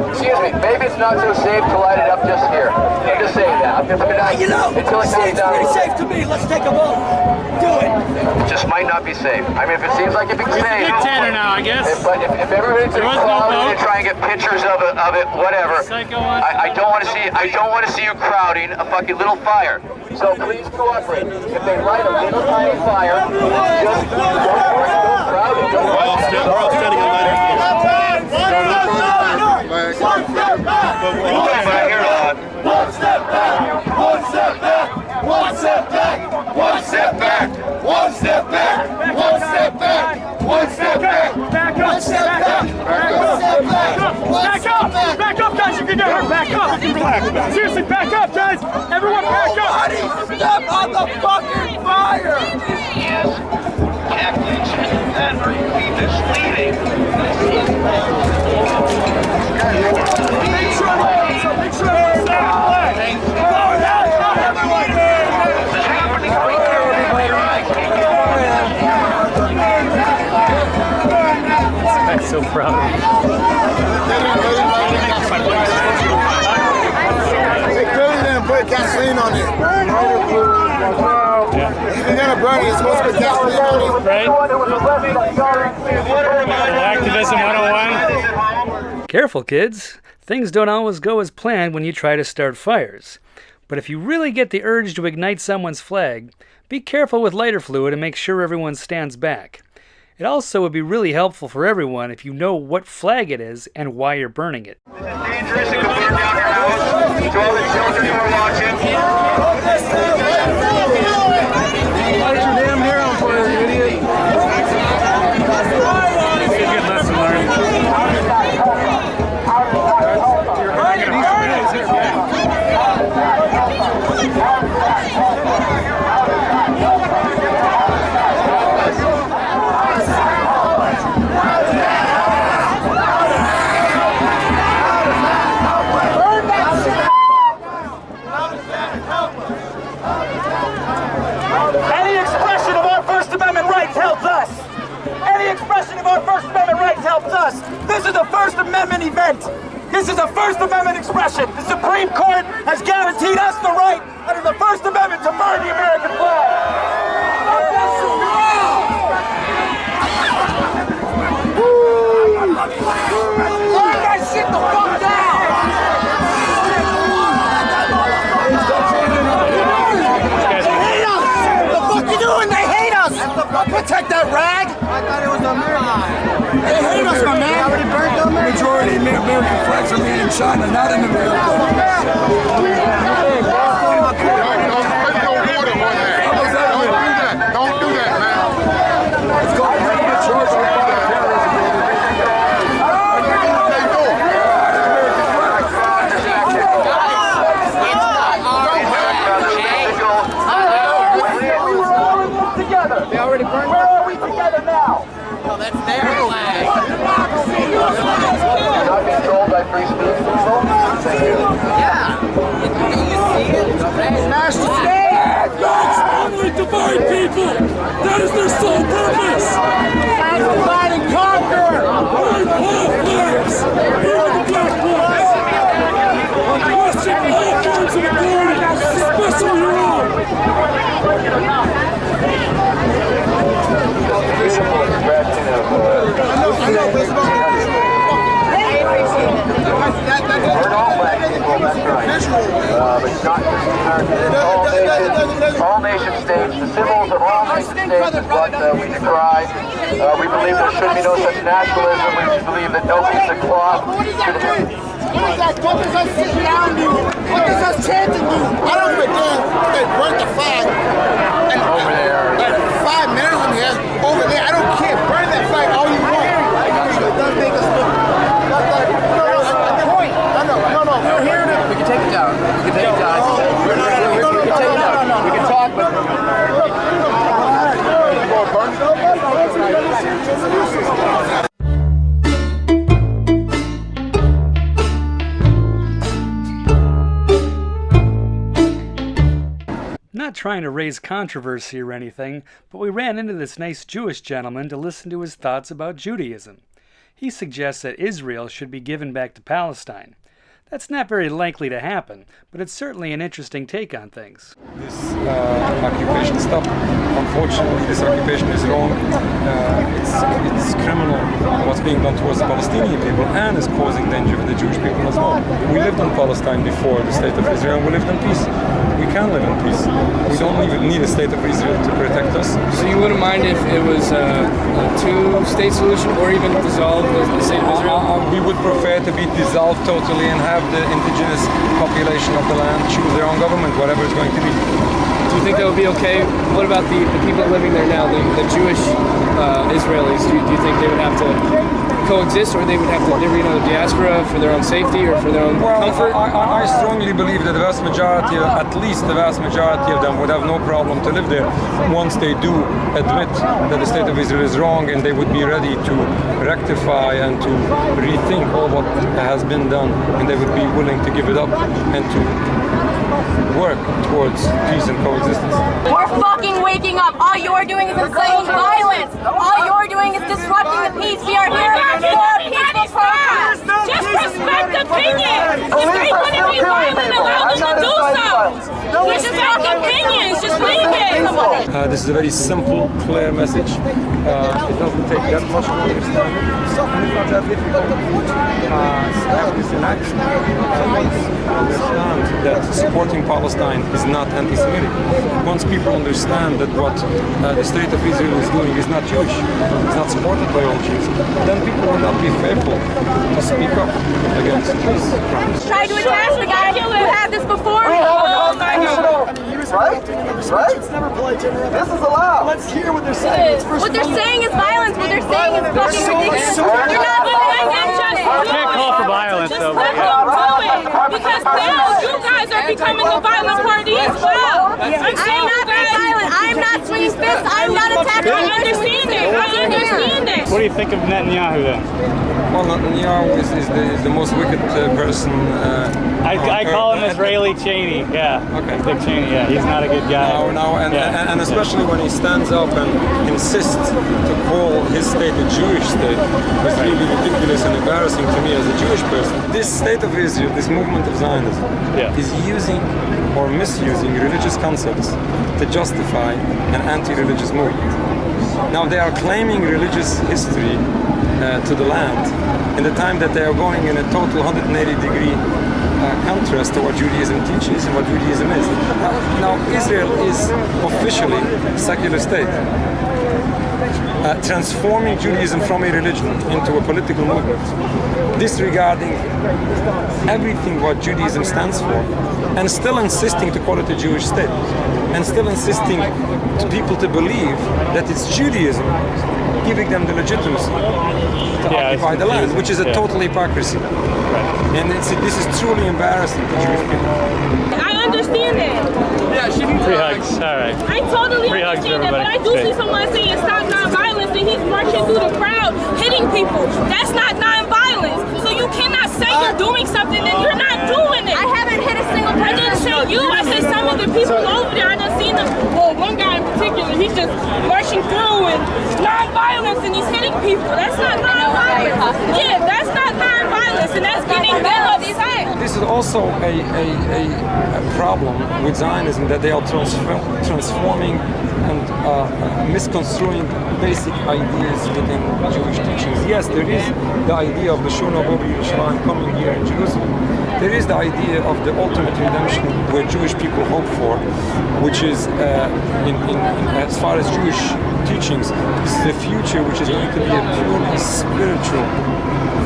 Excuse me. Maybe it's not so safe to light it up just here. I'm just saying that. You know, it's pretty safe to me. Let's take a vote. Do it. It just might not be safe. I mean, if it seems like it'd be safe. It's Tanner now, I guess. But if everybody's in crowding and try and get pictures of it, whatever. I don't want to see you crowding a fucking little fire. So please cooperate. If they light a little tiny fire, just don't crowd it. We're all standing on lighter. One step back. One step back. One step back. One step back. One step back. One step back. One step back. Back up. Step back. Back up. Back up, guys. You can get hurt. Back up. Relax. Seriously, back up, guys. Everyone back up. Nobody step on the fucking fire. Tactics that are misleading. Make sure everyone's I'm so proud of him. They clearly didn't put gasoline on it. If you're gonna burn it, it's supposed to put gasoline on it. Right? Activism 101. Careful, kids. Things don't always go as planned when you try to start fires. But if you really get the urge to ignite someone's flag, be careful with lighter fluid and make sure everyone stands back. It also would be really helpful for everyone if you know what flag it is and why you're burning it. This is dangerous. It could burn down your house. To all the children who are watching. Light your damn hair on fire, you idiot. Good lesson learned. Any expression of our First Amendment rights helps us. Any expression of our First Amendment rights helps us. This is a First Amendment event. This is a First Amendment expression. The Supreme Court has guaranteed us the right under the First Amendment to burn the American flag. Let that shit the fuck down! They hate us! Protect that rag! I thought it was American. They hate us, my man! The majority of American flags are made in China, not in America. Don't do that, man. It's called charge of terrorism. They already burned. Where are we together now? No, that's their flag. Not controlled by free speech. Yeah. All nation states, the symbols of all nation states is what we decry. We believe there should be no such nationalism. We believe that no piece of cloth should What does us sit down do? What does us chanting do? I don't give a damn if they burn the flag. And over there. And 5 men in here, over there. I don't care. Burn that flag all you want. It does make us look. No, we're here to. We can take it down. We can take it down. We can take it down. We can talk, but. Not trying to raise controversy or anything, but we ran into this nice Jewish gentleman to listen to his thoughts about Judaism. He suggests that Israel should be given back to Palestine. That's not very likely to happen, but it's certainly an interesting take on things. This occupation stopped. Unfortunately, this occupation is wrong. It's criminal what's being done towards the Palestinian people, and is causing danger for the Jewish people as well. We lived in Palestine before the state of Israel, and we lived in peace. We can live in peace. We don't even need a state of Israel to protect us. So you wouldn't mind if it was a two-state solution, or even dissolved with the state of Israel? We would prefer to be dissolved totally and have the indigenous population of the land choose their own government, whatever it's going to be. Do you think that would be okay? What about the people living there now, the Jewish Israelis? Do you think they would have to coexist, or they would have to live in a diaspora for their own safety or for their own comfort? I strongly believe that the vast majority, at least the vast majority of them, would have no problem to live there once they do admit that the state of Israel is wrong, and they would be ready to rectify and to rethink all what has been done, and they would be willing to give it up and to work towards peace and coexistence. We're fucking waking up. All you're doing is inciting violence. All you're doing is disrupting the peace. We are here for peaceful protest. Just respect opinions. If they want to be violent, allow them to do so. Respect opinions. Just leave it. This is a very simple, clear message. It doesn't take that much to understand. It's not that difficult. Understand that supporting Palestine is not anti-Semitic. Once people understand that what the state of Israel is doing is not Jewish, it's not supported by all Jews, then people will not be fearful to speak up against these crimes. Try to attack the guy who had this before. Oh my God. Right? It's never polite to interrupt. This is allowed. Let's hear what they're saying. What they're saying is violence. What they're saying is fucking ridiculous. They're not doing it. You can't call for violence, though. Let them do it. Because now you guys are becoming a violent party as well. I'm not being violent. I'm not swinging fists. I'm not attacking. I understand it. What do you think of Netanyahu then? Well, Netanyahu is the most wicked person. I call him Israeli Cheney. Yeah. Okay. Dick Cheney. Yeah. He's not a good guy. No, and especially when he stands up and insists to call his state a Jewish state, it's really ridiculous and embarrassing to me as a Jewish person. This state of Israel, this movement of Zionism, is using or misusing religious concepts to justify an anti-religious movement. Now they are claiming religious history to the land in the time that they are going in a total 180-degree contrast to what Judaism teaches and what Judaism is. Now Israel is officially a secular state. Transforming Judaism from a religion into a political movement, disregarding everything what Judaism stands for, and still insisting to call it a Jewish state, and still insisting to people to believe that it's Judaism giving them the legitimacy to occupy the land, which is a total hypocrisy. And this is truly embarrassing to Jewish people. I understand that. Yeah, she can free hugs. All right. I totally understand that, but I do see someone saying stop nonviolence, and he's marching through the crowd, hitting people. That's not nonviolence. So you cannot say you're doing something and you're not doing it. I haven't hit a single person. I didn't say you. I said some of the people over there. I done seen them. Well, one guy in particular, he's just marching through and nonviolence, and he's hitting people. That's not nonviolence. Yeah, that's not nonviolence. This is also a problem with Zionism, that they are transforming and misconstruing basic ideas within Jewish teachings. Yes, there is the idea of the Shona Bobi Yerushalayim coming here in Jerusalem. There is the idea of the ultimate redemption where Jewish people hope for, which is, as far as Jewish teachings, this is a future which is going to be a purely spiritual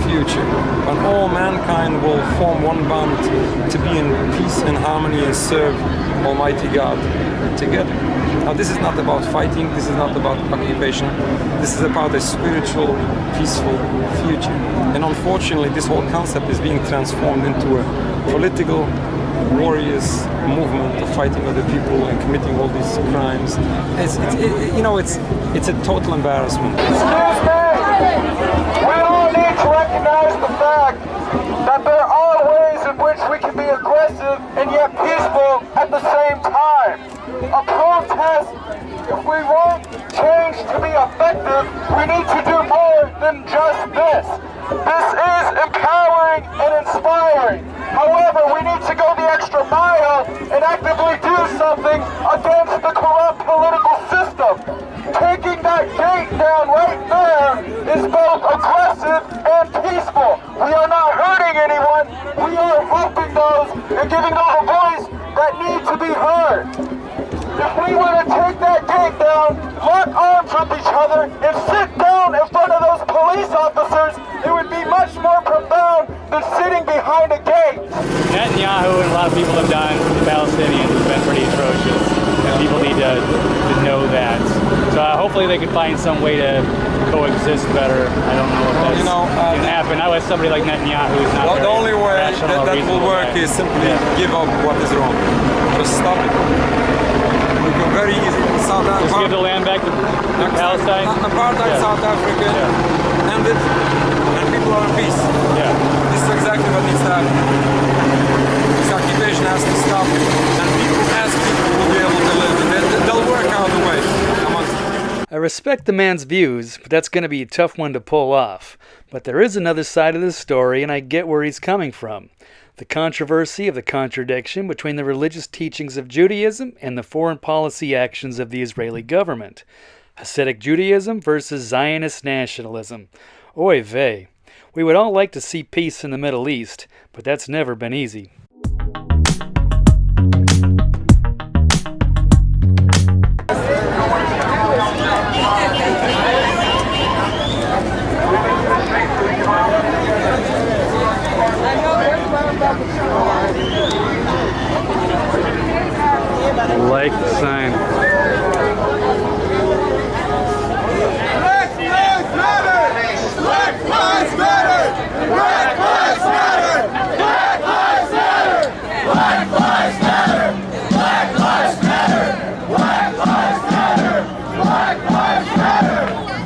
future, and all mankind will form one bond to be in peace and harmony and serve Almighty God together. Now, this is not about fighting, this is not about occupation, this is about a spiritual, peaceful future. And unfortunately, this whole concept is being transformed into a political, warriors movement of fighting other people and committing all these crimes. It's a total embarrassment. We all need to recognize the fact that there are ways in which we can be aggressive and yet peaceful at the same time. A protest, if we want change to be effective, we need to do more than just this. This is empowering and inspiring. However, we need to go the extra mile and actively do something against the corrupt political system. Taking that gate down right there is both aggressive and peaceful. We are not hurting anyone. We are helping those and giving those a voice that need to be heard. If we were to take that gate down, lock arms with each other, and sit down in front of those police officers, it would be much more profound than sitting behind a gate. Netanyahu and a lot of people have done to the Palestinians has been pretty atrocious. And people need to know that. So hopefully they can find some way to coexist better. I don't know if that's going to happen. Now with somebody like Netanyahu who's not the only way that will work is simply give up what is wrong. Just stop it. We can very easily South Africa. Just give the land back to Palestine. Apartheid South Africa. End it, and people are in peace. Yeah. This is exactly what needs to happen. This occupation has to stop, and people as people will be able to live, and they'll work out the way. I respect the man's views, but that's going to be a tough one to pull off. But there is another side of this story, and I get where he's coming from. The controversy of the contradiction between the religious teachings of Judaism and the foreign policy actions of the Israeli government. Hasidic Judaism versus Zionist nationalism. Oy vey. We would all like to see peace in the Middle East, but that's never been easy. Like the sign. Black lives matter! Black lives matter! Black lives matter! Black lives matter! Black lives matter! Black lives matter! Black lives matter! Black lives matter!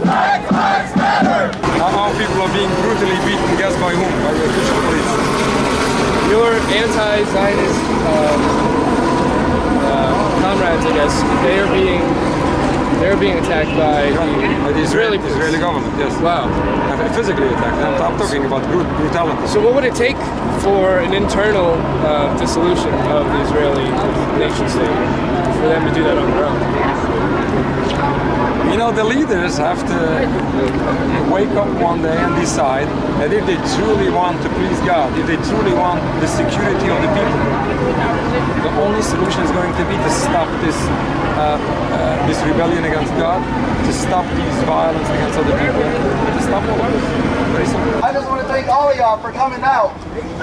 Black lives matter! Our people are being brutally beaten. Guess by whom? By the official police. Your anti-Zionist comrades, I guess, they're being attacked by the Israeli government. Yes. Wow. Physically attacked. I'm talking about brutality. So what would it take for an internal dissolution of the Israeli nation state for them to do that on their own? You know, the leaders have to wake up one day and decide that if they truly want to please God, if they truly want the security of the people, the only solution is going to be to stop this rebellion against God, to stop these violence against other people, to stop all of this. Very simple. I just want to thank all of y'all for coming out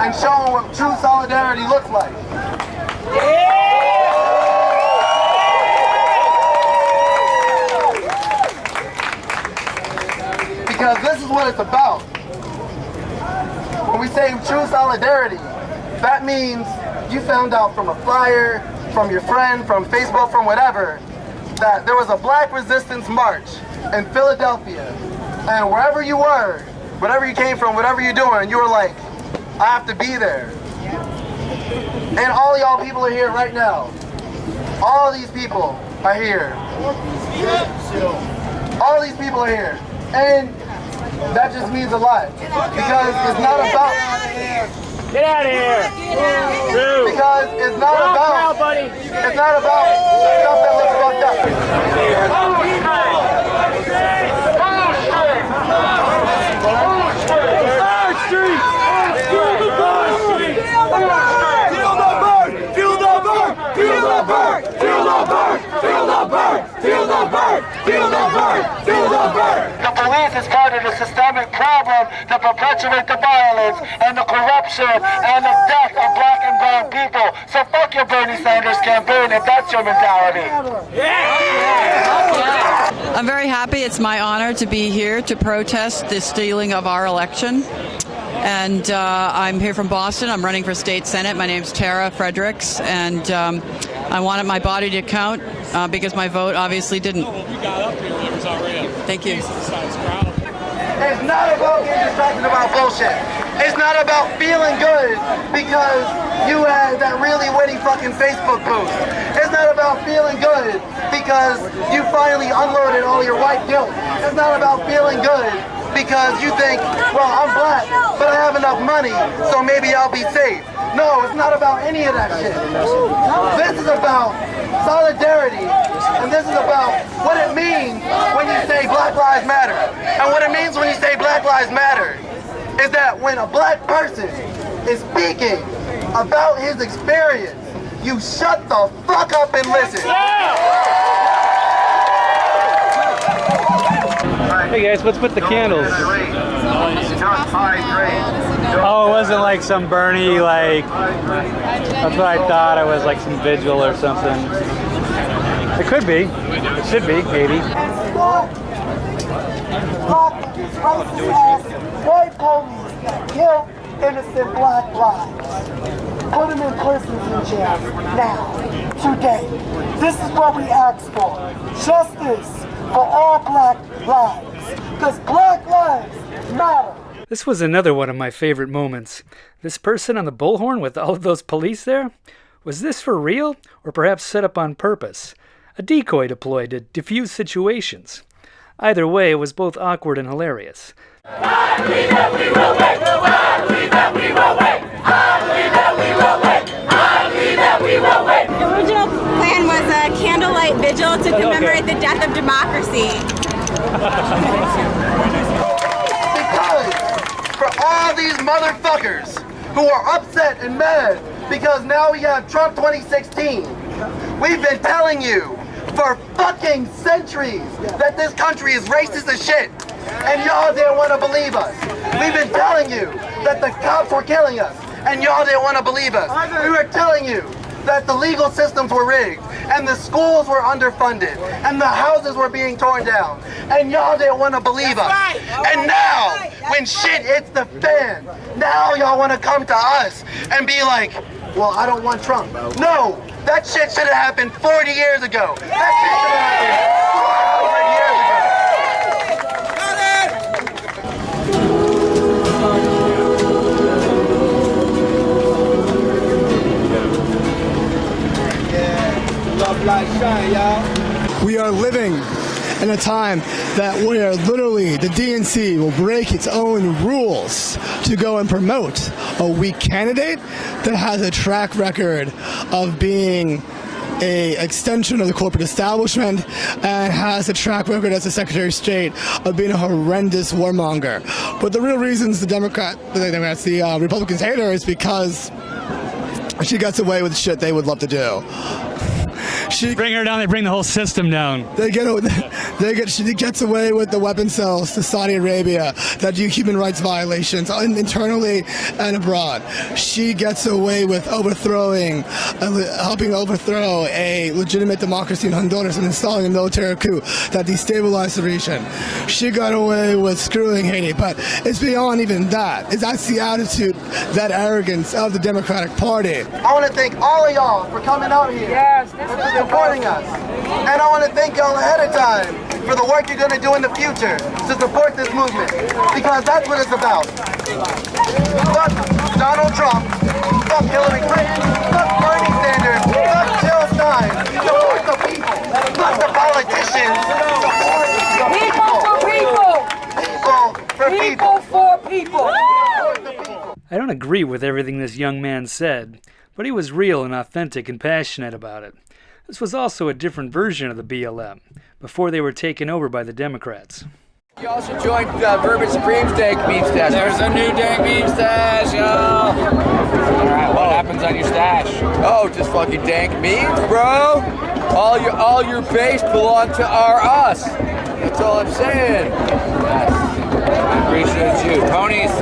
and showing what true solidarity looks like. Because this is what it's about. When we say true solidarity, that means you found out from a flyer, from your friend, from Facebook, from whatever, that there was a Black Resistance March in Philadelphia. And wherever you were, wherever you came from, whatever you're doing, you were like, I have to be there. And all y'all people are here right now. All these people are here. All these people are here. And that just means a lot. Because it's not about... Get out of here! Because it's not about... It's not about stuff that looks fucked up. The police is part of the systemic problem to perpetuate the violence and the corruption and the death of black and brown people. So fuck your Bernie Sanders campaign if that's your mentality. I'm very happy. It's my honor to be here to protest the stealing of our election. And I'm here from Boston. I'm running for state senate. My name's Tara Fredericks, and I wanted my body to count because my vote obviously didn't. Thank you. It's not about getting distracted about bullshit. It's not about feeling good because you had that really witty fucking Facebook post. It's not about feeling good because you finally unloaded all your white guilt. It's not about feeling good because you think, well, I'm black, but I have enough money, so maybe I'll be safe. No, it's not about any of that shit. This is about solidarity, and this is about what it means when you say Black Lives Matter. And what it means when you say Black Lives Matter is that when a black person is speaking about his experience, you shut the fuck up and listen. Hey guys, what's with the candles? Oh, it wasn't like some Bernie, like, that's what I thought. It was like some vigil or something. It could be. It should be, maybe. White police that kill innocent black lives. Put them in prisons and jails now, today. This is what we ask for. Justice for all black lives. Because black lives matter. This was another one of my favorite moments. This person on the bullhorn with all of those police there? Was this for real, or perhaps set up on purpose? A decoy deployed to defuse situations. Either way, it was both awkward and hilarious. I believe that we will win! I believe that we will win! I believe that we will win! I believe that we will win! The original plan was a candlelight vigil to commemorate the death of democracy. Because for all these motherfuckers who are upset and mad because now we have Trump 2016, we've been telling you for fucking centuries that this country is racist as shit, and y'all didn't want to believe us. We've been telling you that the cops were killing us, and y'all didn't want to believe us. We were telling you that the legal systems were rigged, and the schools were underfunded, and the houses were being torn down, and y'all didn't want to believe us. And now, when shit hits the fan, now y'all want to come to us and be like, well, I don't want Trump. No, that shit should have happened 40 years ago. That shit should have happened. We are living in a time that where literally the DNC will break its own rules to go and promote a weak candidate that has a track record of being a extension of the corporate establishment and has a track record as a Secretary of State of being a horrendous warmonger. But the real reasons the Republicans hate her is because she gets away with shit they would love to do. She bring her down. They bring the whole system down. She gets away with the weapon sales to Saudi Arabia that do human rights violations internally and abroad. She gets away with helping overthrow a legitimate democracy in Honduras and installing a military coup that destabilized the region. She got away with screwing Haiti, but it's beyond even that. That's the attitude, that arrogance of the Democratic Party. I want to thank all of y'all for coming out here. Yes, supporting us. And I want to thank y'all ahead of time for the work you're going to do in the future to support this movement, because that's what it's about. Fuck Donald Trump, fuck Hillary Clinton, fuck Bernie Sanders, fuck Jill Stein, support the people, fuck the politicians, support the people. People people for people. I don't agree with everything this young man said, but he was real and authentic and passionate about it. This was also a different version of the BLM, before they were taken over by the Democrats. You also joined Bourbon Supreme's Dank Beef Stash. There's a new Dank Beef Stash, yo! Alright, what happens on your stash? Oh, just fucking dank memes, bro! All your base belong to us. That's all I'm saying. Yes. I appreciate you. Ponies!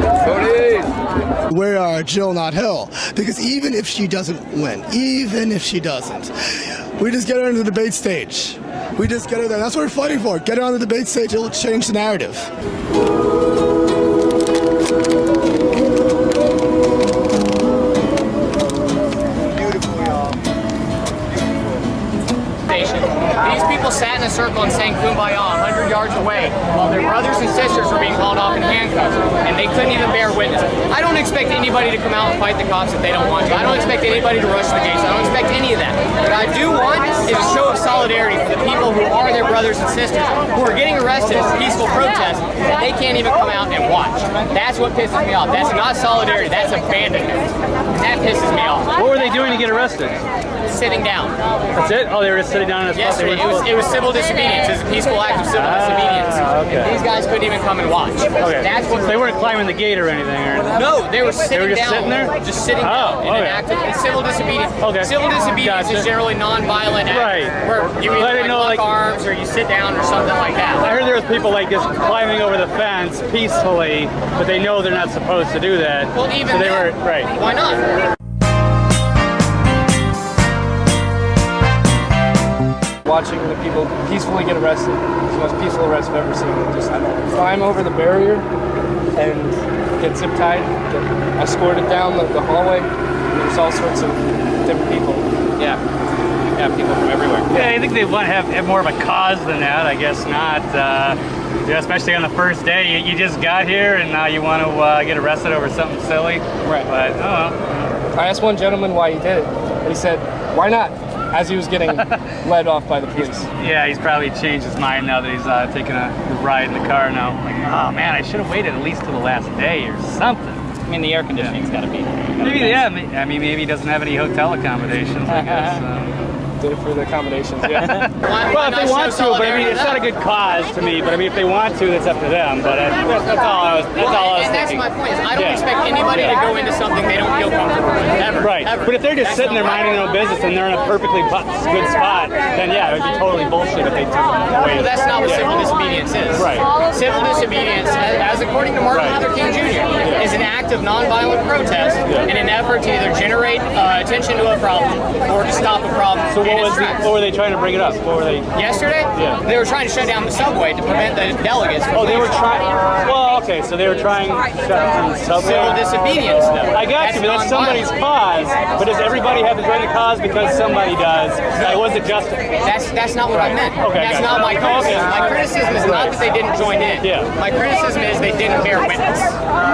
We're Jill, not Hill. Because even if she doesn't win, we just get her into the debate stage. We just get her there. That's what we're fighting for. Get her on the debate stage. It'll change the narrative. Beautiful, y'all. These people sat in a circle and sang Kumbaya 100 yards away while their brothers and sisters were being hauled off in handcuffs, and they couldn't even bear witness. I don't expect anybody to come out and fight the cops if they don't want to. I don't expect anybody to rush the gates. I don't expect any of that. What I do want is a show of solidarity for the people who are their brothers and sisters who are getting arrested in peaceful protests that they can't even come out and watch. That's what pisses me off. That's not solidarity. That's abandonment. That pisses me off. What were they doing to get arrested? Sitting down. That's it? Oh, they were just sitting down in a spot. Yes, it was civil disobedience. It was a peaceful act of civil disobedience. Okay. And these guys couldn't even come and watch. Okay. That's what So they weren't climbing the gate or anything, or? No, they were sitting just down. sitting there? Just sitting down in an act of civil disobedience. Okay. Civil disobedience is generally non-violent act where you either lock arms or you sit down or something like that. I heard there was people like just climbing over the fence peacefully, but they know they're not supposed to do that. Well, even so they then, were right. Why not? Watching the people peacefully get arrested. It's the most peaceful arrest I've ever seen. Just climb over the barrier and get zip tied, get escorted down the hallway. There's all sorts of different people. Yeah, people from everywhere. Yeah, I think they want to have more of a cause than that. I guess not. Especially on the first day, you just got here and now you want to get arrested over something silly. Right. But oh well. I asked one gentleman why he did it, and he said, "Why not?" As he was getting led off by the police. Yeah, he's probably changed his mind now that he's taking a ride in the car now. Like, oh man, I should have waited at least till the last day or something. I mean, the air conditioning's got to be. Maybe, yeah. I mean, maybe he doesn't have any hotel accommodations. I guess. Did it for the accommodations, yeah. Well, if they want to, but I mean, it's not a good cause to me. But I mean, if they want to, that's up to them. But that's all I was. That's all I was thinking. That's my point. I don't expect anybody to go into something they don't feel comfortable with ever. Right. But if they're just sitting there minding their own business and they're in a perfectly good spot, then yeah, it would be totally bullshit if they took away. Well, that's not what civil disobedience is. Right. Civil disobedience, as according to Martin Luther King Jr., is an act of nonviolent protest in an effort to either generate attention to a problem or to stop a problem. So what were they trying to bring it up? What were they? Yesterday? Yeah. They were trying to shut down the subway to prevent the delegates from they were trying. Well, okay, so they were trying to shut down the subway. Civil disobedience, though. I got you, but that's somebody's cause. But does everybody have to join the cause because somebody does? Like, was it just? That's not what I meant. Okay, that's not my criticism. My criticism is not that they didn't join in. Yeah. My criticism is they didn't bear witness.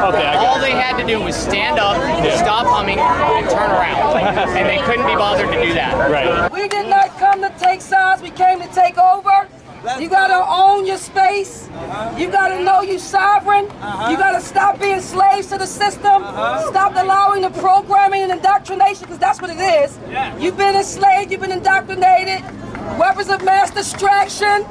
Okay. All they had to do was stand up, stop humming, and turn around. And they couldn't be bothered to do that. Right. We did not come to take sides. We came to take over. You gotta own your space. You gotta know you're sovereign. You gotta stop being slaves to the system. Stop allowing the programming and indoctrination, because that's what it is. You've been enslaved, you've been indoctrinated. Weapons of mass distraction.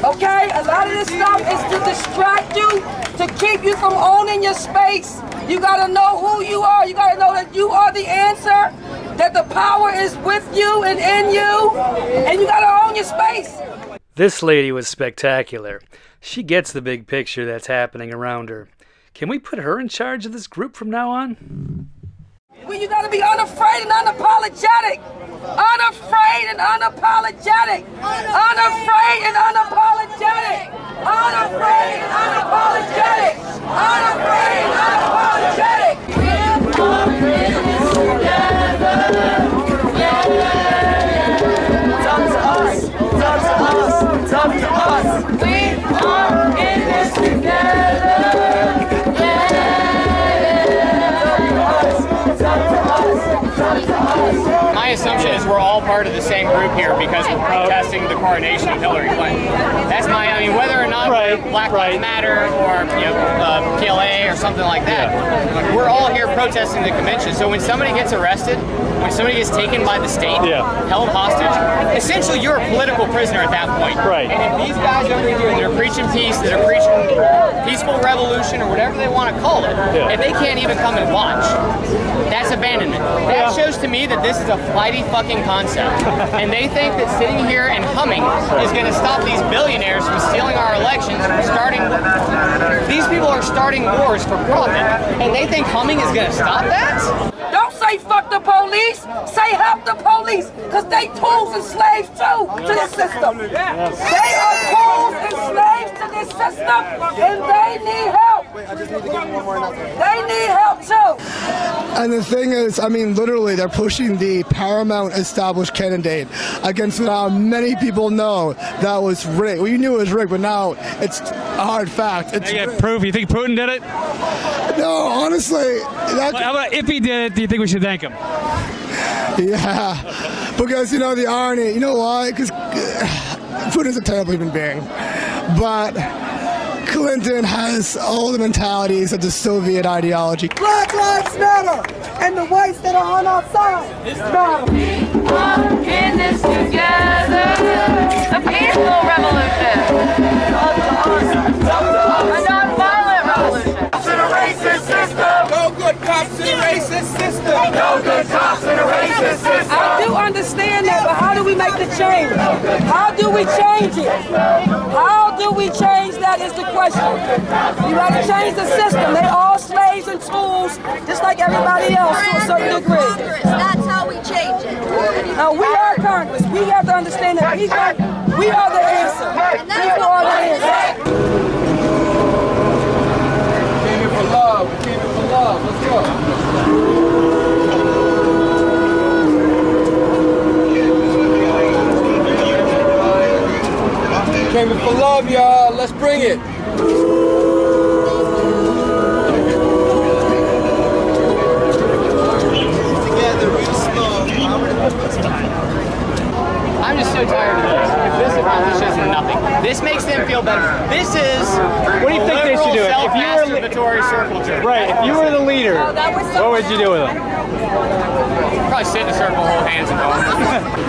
Okay? A lot of this stuff is to distract you, to keep you from owning your space. You gotta know who you are. You gotta know that you are the answer, that the power is with you and in you, and you gotta own your space. This lady was spectacular. She gets the big picture that's happening around her. Can we put her in charge of this group from now on? Well, you gotta be unafraid and unapologetic. Unafraid and unapologetic. Unafraid and unapologetic. Unafraid and unapologetic. Unafraid and unapologetic. We are in this together. It's up to us. It's up to us. It's up to us. We are in this together. My assumption is we're all part part of the same group here because we're protesting the coronation of Hillary Clinton. That's I mean, whether or not we're Black Lives Matter or PLA or something like that, we're all here protesting the convention. So when somebody gets arrested, when somebody gets taken by the state, held hostage, essentially you're a political prisoner at that point. Right. And if these guys over here that are preaching peace, that are preaching peaceful revolution or whatever they want to call it, if they can't even come and watch, that's abandonment. That shows to me that this is a flighty fucking concept. And they think that sitting here and humming is going to stop these billionaires from stealing our elections, from starting. These people are starting wars for profit, and they think humming is going to stop that? Don't say fuck the police, say help the police, because they tools and slaves too to this system. They are tools and slaves to this system, and they need help. They need help too. And the thing is, I mean, literally, they're pushing the paramount established candidate against now many people know that was rigged. Well, you knew it was rigged, but now it's a hard fact. It's proof. You think Putin did it? No, honestly. How about if he did it, do you think we should thank him? Yeah, because, you know, the irony, you know why? Because Putin's a terrible human being. But Clinton has all the mentalities of the Soviet ideology. Black Lives Matter, and the whites that are on our side matter. We are in this together. A peaceful revolution. A non-violent revolution. To the racist system. No good cops in a racist system. No good cops in a racist system. I do understand that, but how do we make the change? How do we change it? How do we change that is the question. You got to change the system. They all slaves and tools, just like everybody else to a certain degree. That's how we change it. We are Congress. We have to understand that we are the answer. People are the answer. Came here for love. We came here for love. Let's go. Came here for love, y'all. Let's bring it. I'm just so tired of this. This accomplishes nothing. This makes them feel better. This is what do you think they should do? Self-masturbatory circle jerk. Right. If you were the leader, what would you do with them? Probably sit in a circle, hold hands, and go.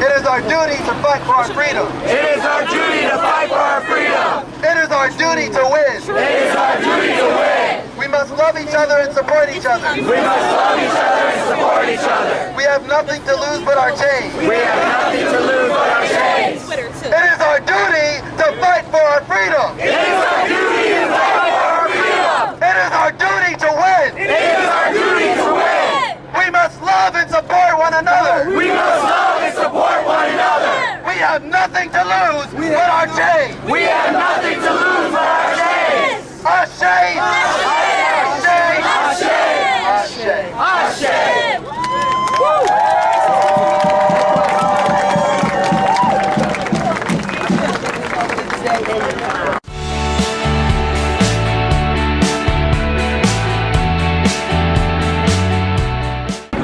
It is our duty to fight for our freedom. It is our duty to fight for our freedom. It is our duty to win. It is our duty to win. We must love each other and support each other. We must love each other and support each other. We have nothing to lose but our chains. We have nothing to lose but our chains. It is our duty to fight for our freedom. It is our duty to fight for our freedom. It is our duty to win. It is our duty to win. We must love and support one another. We must love and support one another. We have nothing to lose but our chains. We have nothing to lose but our chains. Our chains. Our chains. Our chains. Our chains.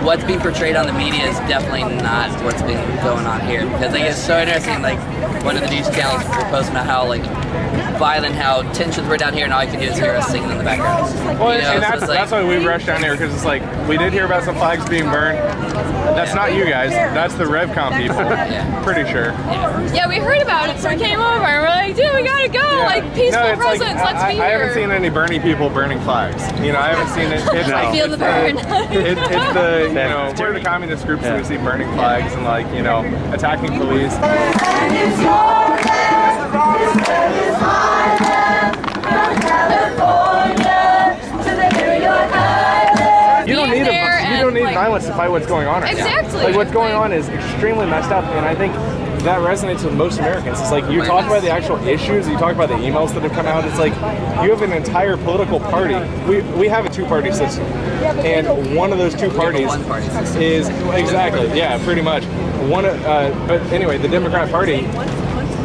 What's being portrayed on the media is definitely not what's been going on here, because I think it's so interesting. Like, one of the news channels were posting about how violent, how tensions were down here, and all you can do is hear us singing in the background. Well, and that's why we rushed down here, because it's like, we did hear about some flags being burned. That's not you guys, that's the RevCom people. Pretty sure. Yeah, we heard about it, so we came over and we're like, dude, we gotta go, like, peaceful presence, let's be here. I haven't seen any Bernie people burning flags. You know, I haven't seen it. It's I feel the burn. It's the, you know, we're the communist groups and we see burning flags and, like, you know, attacking police. You don't need violence to fight what's going on right now. Exactly. Like, what's going on is extremely messed up, and I think that resonates with most Americans. It's like, you talk about the actual issues, you talk about the emails that have come out, it's like, you have an entire political party. We have a two-party system, and one of those two parties is, exactly, yeah, pretty much. But anyway, the Democrat Party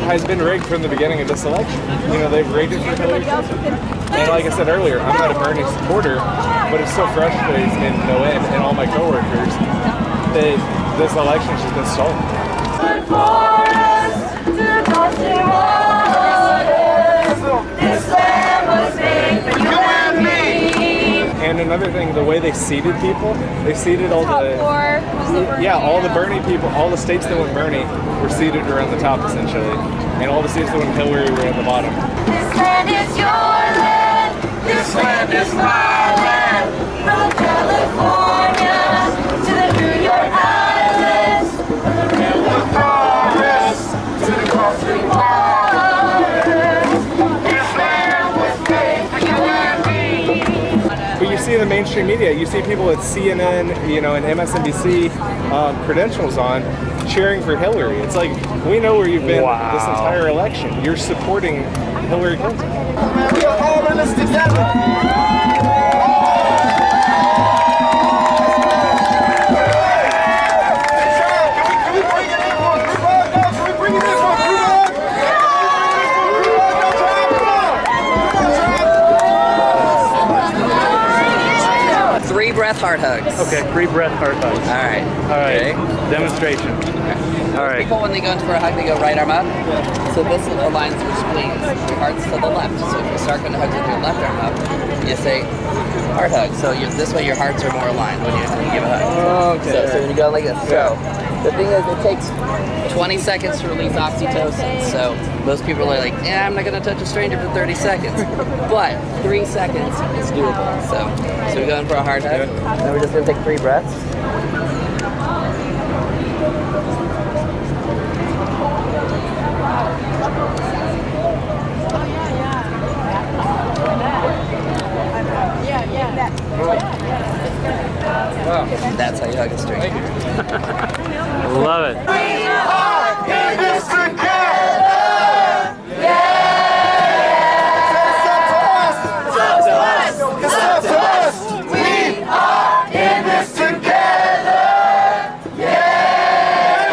has been rigged from the beginning of this election. You know, they've rigged it for Hillary Clinton. And like I said earlier, I'm not a Bernie supporter, but it still frustrates me to no end, and all my coworkers, that this election's just been stolen. forest to the coastal waters. This land was made for you and me. And another thing, the way they seated people, they seated all all the Bernie people, all the states that went Bernie were seated around the top essentially, and all the states that went Hillary were at the bottom. This land is your land. This land is my land. From California to the New York Islands, from the river forest to the coastal waters. This land was made for you and me. But you see in the mainstream media, you see people at CNN, you know, and MSNBC credentials on cheering for Hillary. It's like, we know where you've been this entire election. You're supporting Hillary Clinton. We are all in this together. Three breath heart hugs. Okay, 3 breath heart hugs. All right. All right. Demonstration. All right. People, when they go in for a hug, they go right arm up. So this aligns your spleens. Your heart's to the left. So if you start going to hugs with your left arm up, you say heart hug. So this way your hearts are more aligned when you give a hug. Okay. So when you go like this. So the thing is, it takes 20 seconds to release oxytocin. So most people are like, yeah, I'm not going to touch a stranger for 30 seconds. But 3 seconds is doable. So we go in for a heart hug. And we're just going to take 3 breaths. That's how you hug a stranger. Love it. We are in this together. Yeah. It's up to us. It's up to us. We are in this together. Yeah.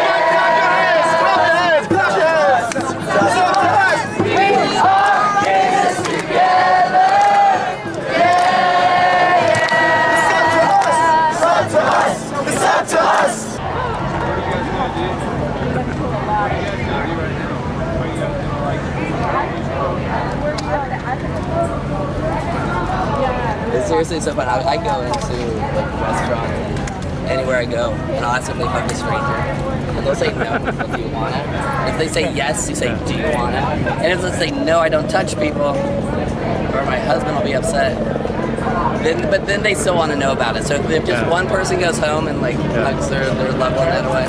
Clap your hands. Clap your hands. Clap your hands. It's up to us. We are in this together. Yeah. It's up to us. It's up to us. It's up to us. It's seriously so fun. I go into like a restaurant, anywhere I go, and I'll ask if they hug a stranger. And they'll say no, well, do you want it? If they say yes, you say, do you want it? And if they say no, I don't touch people, or my husband will be upset. But then they still want to know about it. So if just one person goes home and like hugs their loved one that way.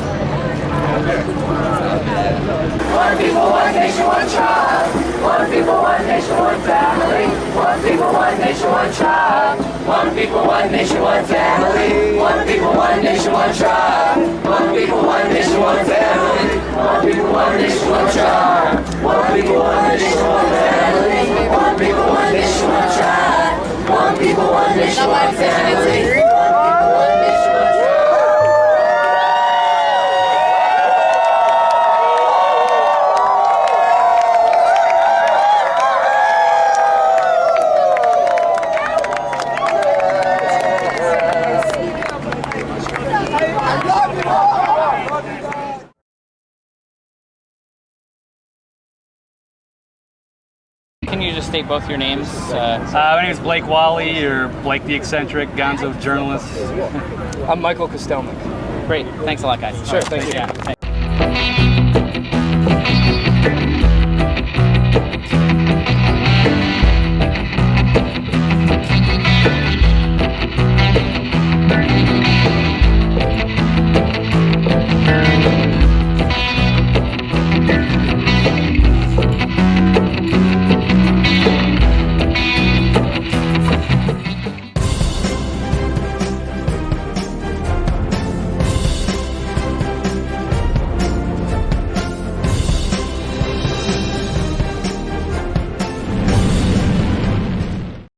One people, one nation, one tribe. One people, one nation, one family. One people, one nation, one tribe. One people, one nation, one family. One people, one nation, one tribe. One people, one nation, one family. One people, one nation, one tribe. One people, one nation, one family. One people, one nation, one tribe. One people, one nation, one family. Can you just state both your names? My name is Blake Walley, or Blake the Eccentric, Gonzo journalist. I'm Michael Kostelnik. Great. Thanks a lot, guys. Sure, thank you. Yeah.